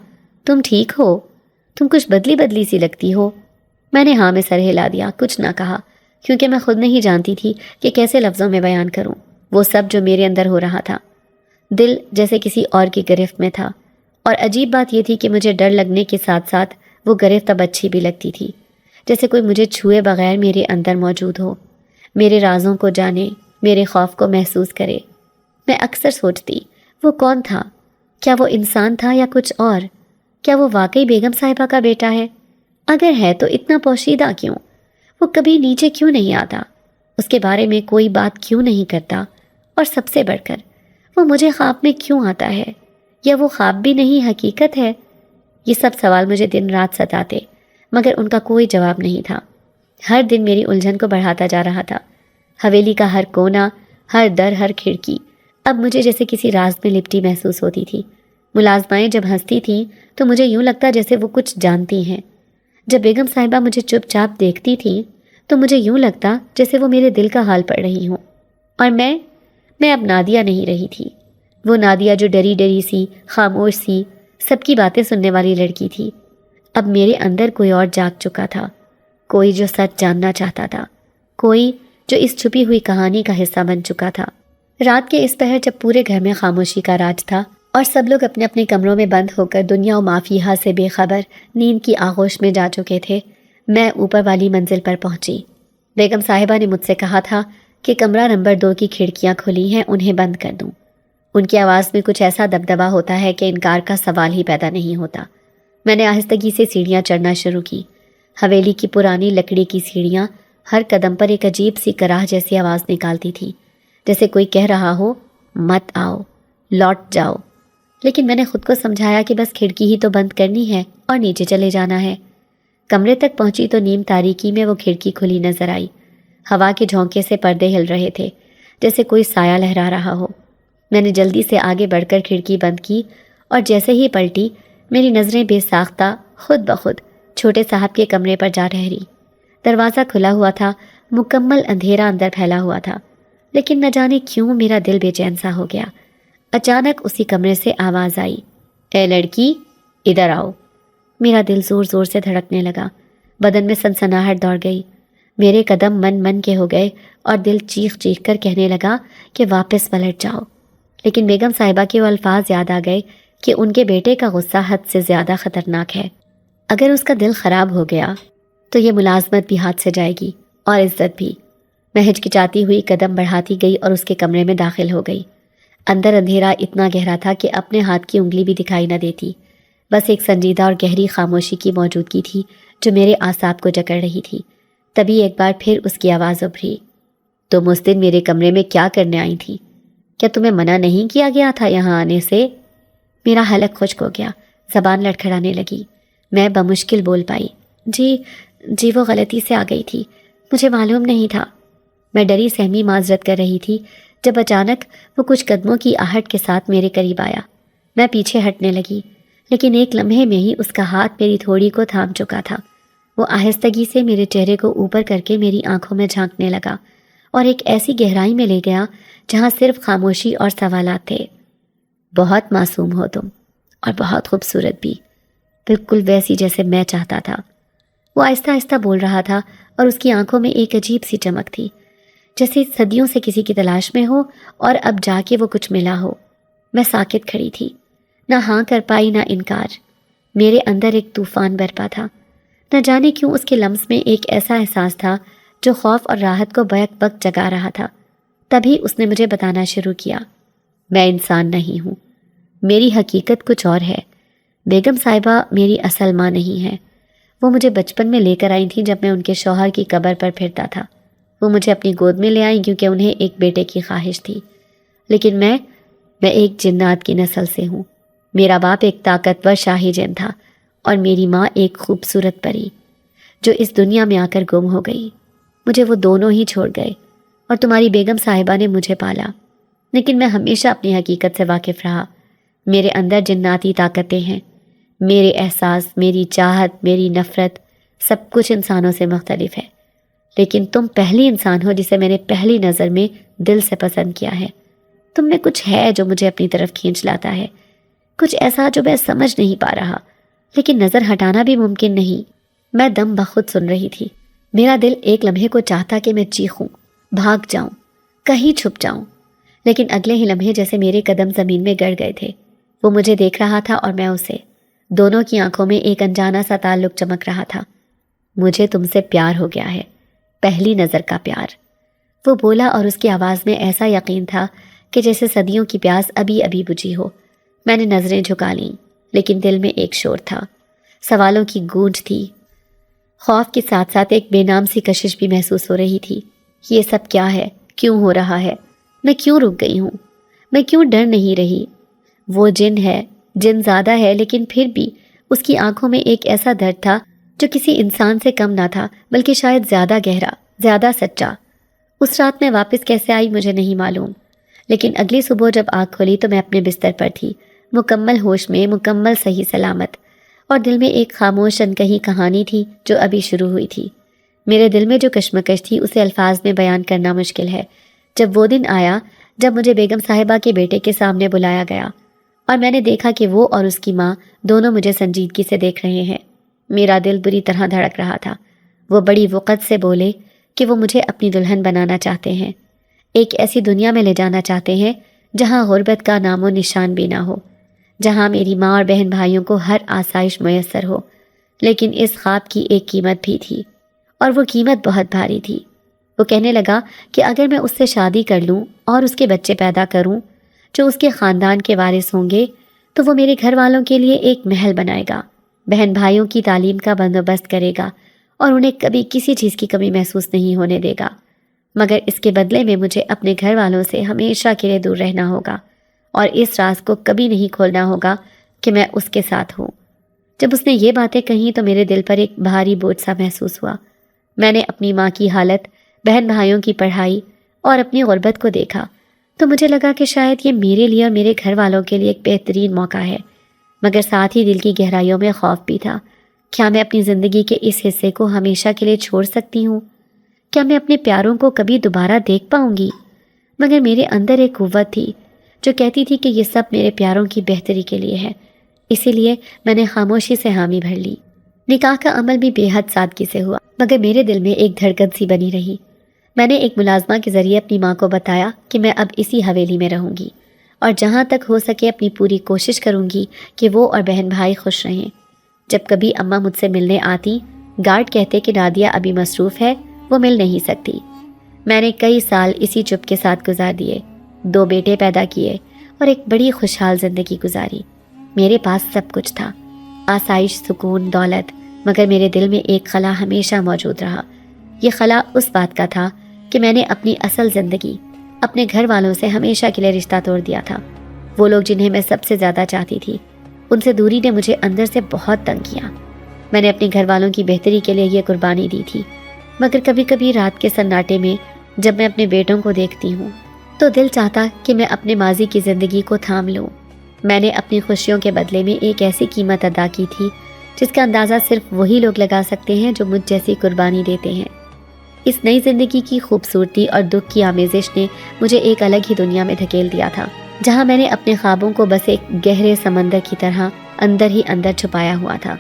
تم ٹھیک ہو؟ تم کچھ بدلی بدلی سی لگتی ہو۔ میں نے ہاں میں سر ہلا دیا، کچھ نہ کہا، کیونکہ میں خود نہیں جانتی تھی کہ کیسے لفظوں میں بیان کروں وہ سب جو میرے اندر ہو رہا تھا۔ دل جیسے کسی اور کی گرفت میں تھا، اور عجیب بات یہ تھی کہ مجھے ڈر لگنے کے ساتھ ساتھ وہ گرفت اب اچھی بھی لگتی تھی، جیسے کوئی مجھے چھوئے بغیر میرے اندر موجود ہو، میرے رازوں کو جانے، میرے خوف کو محسوس کرے۔ میں اکثر سوچتی، وہ کون تھا؟ کیا وہ انسان تھا یا کچھ اور؟ کیا وہ واقعی بیگم صاحبہ کا بیٹا ہے؟ اگر ہے تو اتنا پوشیدہ کیوں؟ وہ کبھی نیچے کیوں نہیں آتا؟ اس کے بارے میں کوئی بات کیوں نہیں کرتا؟ اور سب سے بڑھ کر وہ مجھے خواب میں کیوں آتا ہے؟ یا وہ خواب بھی نہیں، حقیقت ہے؟ یہ سب سوال مجھے دن رات ستاتے، مگر ان کا کوئی جواب نہیں تھا۔ ہر دن میری الجھن کو بڑھاتا جا رہا تھا۔ حویلی کا ہر کونا، ہر در، ہر کھڑکی اب مجھے جیسے کسی راز میں لپٹی محسوس ہوتی تھی۔ ملازمائیں جب ہنستی تھیں تو مجھے یوں لگتا جیسے وہ کچھ جانتی ہیں۔ جب بیگم صاحبہ مجھے چپ چاپ دیکھتی تھیں تو مجھے یوں لگتا جیسے وہ میرے دل کا حال پڑھ رہی ہوں۔ اور میں اب نادیہ نہیں رہی تھی، وہ نادیہ جو ڈری ڈری سی، خاموش سی، سب کی باتیں سننے والی لڑکی تھی۔ اب میرے اندر کوئی اور جاگ چکا تھا، کوئی جو سچ جاننا چاہتا تھا، کوئی جو اس چھپی ہوئی کہانی کا حصہ بن چکا تھا۔ رات کے اس پہر جب پورے گھر میں خاموشی کا راج تھا اور سب لوگ اپنے اپنے کمروں میں بند ہو کر دنیا و مافیہا سے بے خبر نیند کی آغوش میں جا چکے تھے، میں اوپر والی منزل پر پہنچی۔ بیگم صاحبہ نے مجھ سے کہا تھا کہ کمرہ نمبر 2 کی کھڑکیاں کھلی ہیں، انہیں بند کر دوں۔ ان کی آواز میں کچھ ایسا دبدبا ہوتا ہے کہ انکار کا سوال ہی پیدا نہیں ہوتا۔ میں نے آہستگی سے سیڑھیاں چڑھنا شروع کی۔ حویلی کی پرانی لکڑی کی سیڑھیاں ہر قدم پر ایک عجیب سی کراہ جیسی آواز نکالتی تھی، جیسے کوئی کہہ رہا ہو، مت آؤ، لوٹ جاؤ۔ لیکن میں نے خود کو سمجھایا کہ بس کھڑکی ہی تو بند کرنی ہے اور نیچے چلے جانا ہے۔ کمرے تک پہنچی تو نیم تاریکی میں وہ کھڑکی کھلی نظر آئی۔ ہوا کے جھونکے سے پردے ہل رہے تھے، جیسے کوئی سایہ لہرا رہا ہو۔ میں نے جلدی سے آگے بڑھ کر کھڑکی بند کی، اور جیسے ہی پلٹی میری نظریں بے ساختہ خود بخود چھوٹے صاحب کے کمرے پر جا ٹھہری۔ دروازہ کھلا ہوا تھا، مکمل اندھیرا اندر پھیلا ہوا تھا، لیکن نہ جانے کیوں میرا دل بے چین سا ہو گیا۔ اچانک اسی کمرے سے آواز آئی، اے لڑکی ادھر آؤ۔ میرا دل زور زور سے دھڑکنے لگا، بدن میں سنسناہٹ دوڑ گئی، میرے قدم من من کے ہو گئے اور دل چیخ چیخ کر کہنے لگا کہ واپس پلٹ جاؤ۔ لیکن بیگم صاحبہ کے وہ الفاظ یاد آ گئے کہ ان کے بیٹے کا غصہ حد سے زیادہ خطرناک ہے، اگر اس کا دل خراب ہو گیا تو یہ ملازمت بھی ہاتھ سے جائے گی اور عزت بھی۔ میں ہچکچاتی ہوئی قدم بڑھاتی گئی اور اس کے کمرے میں داخل ہو گئی۔ اندر اندھیرا اتنا گہرا تھا کہ اپنے ہاتھ کی انگلی بھی دکھائی نہ دیتی، بس ایک سنجیدہ اور گہری خاموشی کی موجودگی تھی جو میرے اعصاب کو جکڑ رہی تھی۔ تبھی ایک بار پھر اس کی آواز ابھری، تم اس دن میرے کمرے میں کیا کرنے آئی تھی؟ کیا تمہیں منع نہیں کیا گیا تھا یہاں آنے سے؟ میرا حلق خشک ہو گیا، زبان لڑکھڑانے لگی۔ میں بمشکل بول پائی، جی وہ غلطی سے آ گئی تھی، مجھے معلوم نہیں تھا۔ میں ڈری سہمی معذرت کر رہی تھی جب اچانک وہ کچھ قدموں کی آہٹ کے ساتھ میرے قریب آیا۔ میں پیچھے ہٹنے لگی، لیکن ایک لمحے میں ہی اس کا ہاتھ میری تھوڑی کو تھام چکا تھا۔ وہ آہستگی سے میرے چہرے کو اوپر کر کے میری آنکھوں میں جھانکنے لگا اور ایک ایسی گہرائی میں لے گیا جہاں صرف خاموشی اور سوالات تھے۔ بہت معصوم ہو تم، اور بہت خوبصورت بھی، بالکل ویسی جیسے میں چاہتا تھا۔ وہ آہستہ آہستہ بول رہا تھا اور اس کی آنکھوں میں ایک عجیب سی چمک تھی، جیسے صدیوں سے کسی کی تلاش میں ہو اور اب جا کے وہ کچھ ملا ہو۔ میں ساکت کھڑی تھی، نہ ہاں کر پائی نہ انکار۔ میرے اندر ایک طوفان برپا تھا، نہ جانے کیوں اس کے لمس میں ایک ایسا احساس تھا جو خوف اور راحت کو بیک بک جگا رہا تھا۔ تبھی اس نے مجھے بتانا شروع کیا، میں انسان نہیں ہوں، میری حقیقت کچھ اور ہے۔ بیگم صاحبہ میری اصل ماں نہیں ہے، وہ مجھے بچپن میں لے کر آئی تھیں جب میں ان کے شوہر کی قبر پر پھرتا تھا۔ وہ مجھے اپنی گود میں لے آئیں کیونکہ انہیں ایک بیٹے کی خواہش تھی، لیکن میں ایک جنات کی نسل سے ہوں۔ میرا باپ ایک طاقتور شاہی جن تھا اور میری ماں ایک خوبصورت پری جو اس دنیا میں آ کر گم ہو گئی۔ مجھے وہ دونوں ہی چھوڑ گئے اور تمہاری بیگم صاحبہ نے مجھے پالا، لیکن میں ہمیشہ اپنی حقیقت سے واقف رہا۔ میرے اندر جناتی طاقتیں ہیں، میرے احساس، میری چاہت، میری نفرت، سب کچھ انسانوں سے مختلف ہے، لیکن تم پہلی انسان ہو جسے میں نے پہلی نظر میں دل سے پسند کیا ہے۔ تم میں کچھ ہے جو مجھے اپنی طرف کھینچ لاتا ہے، کچھ ایسا جو میں سمجھ نہیں پا رہا، لیکن نظر ہٹانا بھی ممکن نہیں۔ میں دم بخود سن رہی تھی، میرا دل ایک لمحے کو چاہتا کہ میں چیخوں، بھاگ جاؤں، کہیں چھپ جاؤں، لیکن اگلے ہی لمحے جیسے میرے قدم زمین میں گڑ گئے تھے۔ وہ مجھے دیکھ رہا تھا اور میں اسے، دونوں کی آنکھوں میں ایک انجانا سا تعلق چمک رہا تھا۔ مجھے تم سے پیار ہو گیا ہے، پہلی نظر کا پیار، وہ بولا اور اس کی آواز میں ایسا یقین تھا کہ جیسے صدیوں کی پیاس ابھی ابھی بجھی ہو۔ میں نے نظریں جھکا لیں، لیکن دل میں ایک شور تھا، سوالوں کی گونج تھی، خوف کے ساتھ ساتھ ایک بے نام سی کشش بھی محسوس ہو رہی تھی۔ یہ سب کیا ہے؟ کیوں ہو رہا ہے؟ میں کیوں رک گئی ہوں؟ میں کیوں ڈر نہیں رہی؟ وہ جن ہے، جن زیادہ ہے، لیکن پھر بھی اس کی آنکھوں میں ایک ایسا درد تھا جو کسی انسان سے کم نہ تھا، بلکہ شاید زیادہ گہرا، زیادہ سچا۔ اس رات میں واپس کیسے آئی مجھے نہیں معلوم، لیکن اگلی صبح جب آنکھ کھولی تو میں اپنے بستر پر تھی، مکمل ہوش میں، مکمل صحیح سلامت، اور دل میں ایک خاموش انکہی کہانی تھی جو ابھی شروع ہوئی تھی۔ میرے دل میں جو کشمکش تھی اسے الفاظ میں بیان کرنا مشکل ہے۔ جب وہ دن آیا جب مجھے بیگم صاحبہ کے بیٹے کے سامنے بلایا گیا اور میں نے دیکھا کہ وہ اور اس کی ماں دونوں مجھے سنجیدگی سے دیکھ رہے ہیں، میرا دل بری طرح دھڑک رہا تھا۔ وہ بڑی وقت سے بولے کہ وہ مجھے اپنی دلہن بنانا چاہتے ہیں، ایک ایسی دنیا میں لے جانا چاہتے ہیں جہاں غربت کا نام و نشان بھی نہ ہو، جہاں میری ماں اور بہن بھائیوں کو ہر آسائش میسر ہو۔ لیکن اس خواب کی ایک قیمت بھی تھی، اور وہ قیمت بہت بھاری تھی۔ وہ کہنے لگا کہ اگر میں اس سے شادی کر لوں اور اس کے بچے پیدا کروں جو اس کے خاندان کے وارث ہوں گے تو وہ میرے گھر والوں کے لیے ایک محل بنائے گا، بہن بھائیوں کی تعلیم کا بندوبست کرے گا اور انہیں کبھی کسی چیز کی کمی محسوس نہیں ہونے دے گا، مگر اس کے بدلے میں مجھے اپنے گھر والوں سے ہمیشہ کے لیے دور رہنا ہوگا اور اس راز کو کبھی نہیں کھولنا ہوگا کہ میں اس کے ساتھ ہوں۔ جب اس نے یہ باتیں کہیں تو میرے دل پر ایک بھاری بوجھ سا محسوس ہوا۔ میں نے اپنی ماں کی حالت، بہن بھائیوں کی پڑھائی اور اپنی غربت کو دیکھا تو مجھے لگا کہ شاید یہ میرے لیے اور میرے گھر والوں کے لیے ایک بہترین موقع ہے، مگر ساتھ ہی دل کی گہرائیوں میں خوف بھی تھا۔ کیا میں اپنی زندگی کے اس حصے کو ہمیشہ کے لیے چھوڑ سکتی ہوں؟ کیا میں اپنے پیاروں کو کبھی دوبارہ دیکھ پاؤں گی؟ مگر میرے اندر ایک قوت تھی جو کہتی تھی کہ یہ سب میرے پیاروں کی بہتری کے لیے ہے، اسی لیے میں نے خاموشی سے حامی بھر لی۔ نکاح کا عمل بھی بے حد سادگی سے ہوا، مگر میرے دل میں ایک دھڑکن سی بنی رہی۔ میں نے ایک ملازمہ کے ذریعے اپنی ماں کو بتایا کہ میں اب اسی حویلی میں رہوں گی اور جہاں تک ہو سکے اپنی پوری کوشش کروں گی کہ وہ اور بہن بھائی خوش رہیں۔ جب کبھی اماں مجھ سے ملنے آتی، گارڈ کہتے کہ نادیہ ابھی مصروف ہے، وہ مل نہیں سکتی۔ میں نے کئی سال اسی چپ کے ساتھ گزار دیے، 2 بیٹے پیدا کیے اور ایک بڑی خوشحال زندگی گزاری۔ میرے پاس سب کچھ تھا، آسائش، سکون، دولت، مگر میرے دل میں ایک خلا ہمیشہ موجود رہا۔ یہ خلا اس بات کا تھا کہ میں نے اپنی اصل زندگی، اپنے گھر والوں سے ہمیشہ کے لیے رشتہ توڑ دیا تھا۔ وہ لوگ جنہیں میں سب سے زیادہ چاہتی تھی، ان سے دوری نے مجھے اندر سے بہت تنگ کیا۔ میں نے اپنے گھر والوں کی بہتری کے لیے یہ قربانی دی تھی، مگر کبھی کبھی رات کے سناٹے میں جب میں اپنے بیٹوں کو دیکھتی ہوں تو دل چاہتا کہ میں اپنے ماضی کی زندگی کو تھام لوں۔ میں نے اپنی خوشیوں کے بدلے میں ایک ایسی قیمت ادا کی تھی جس کا اندازہ صرف وہی لوگ لگا سکتے ہیں جو مجھ جیسی قربانی دیتے ہیں۔ اس نئی زندگی کی خوبصورتی اور دکھ کی آمیزش نے مجھے ایک الگ ہی دنیا میں دھکیل دیا تھا، جہاں میں نے اپنے خوابوں کو بس ایک گہرے سمندر کی طرح اندر ہی اندر چھپایا ہوا تھا۔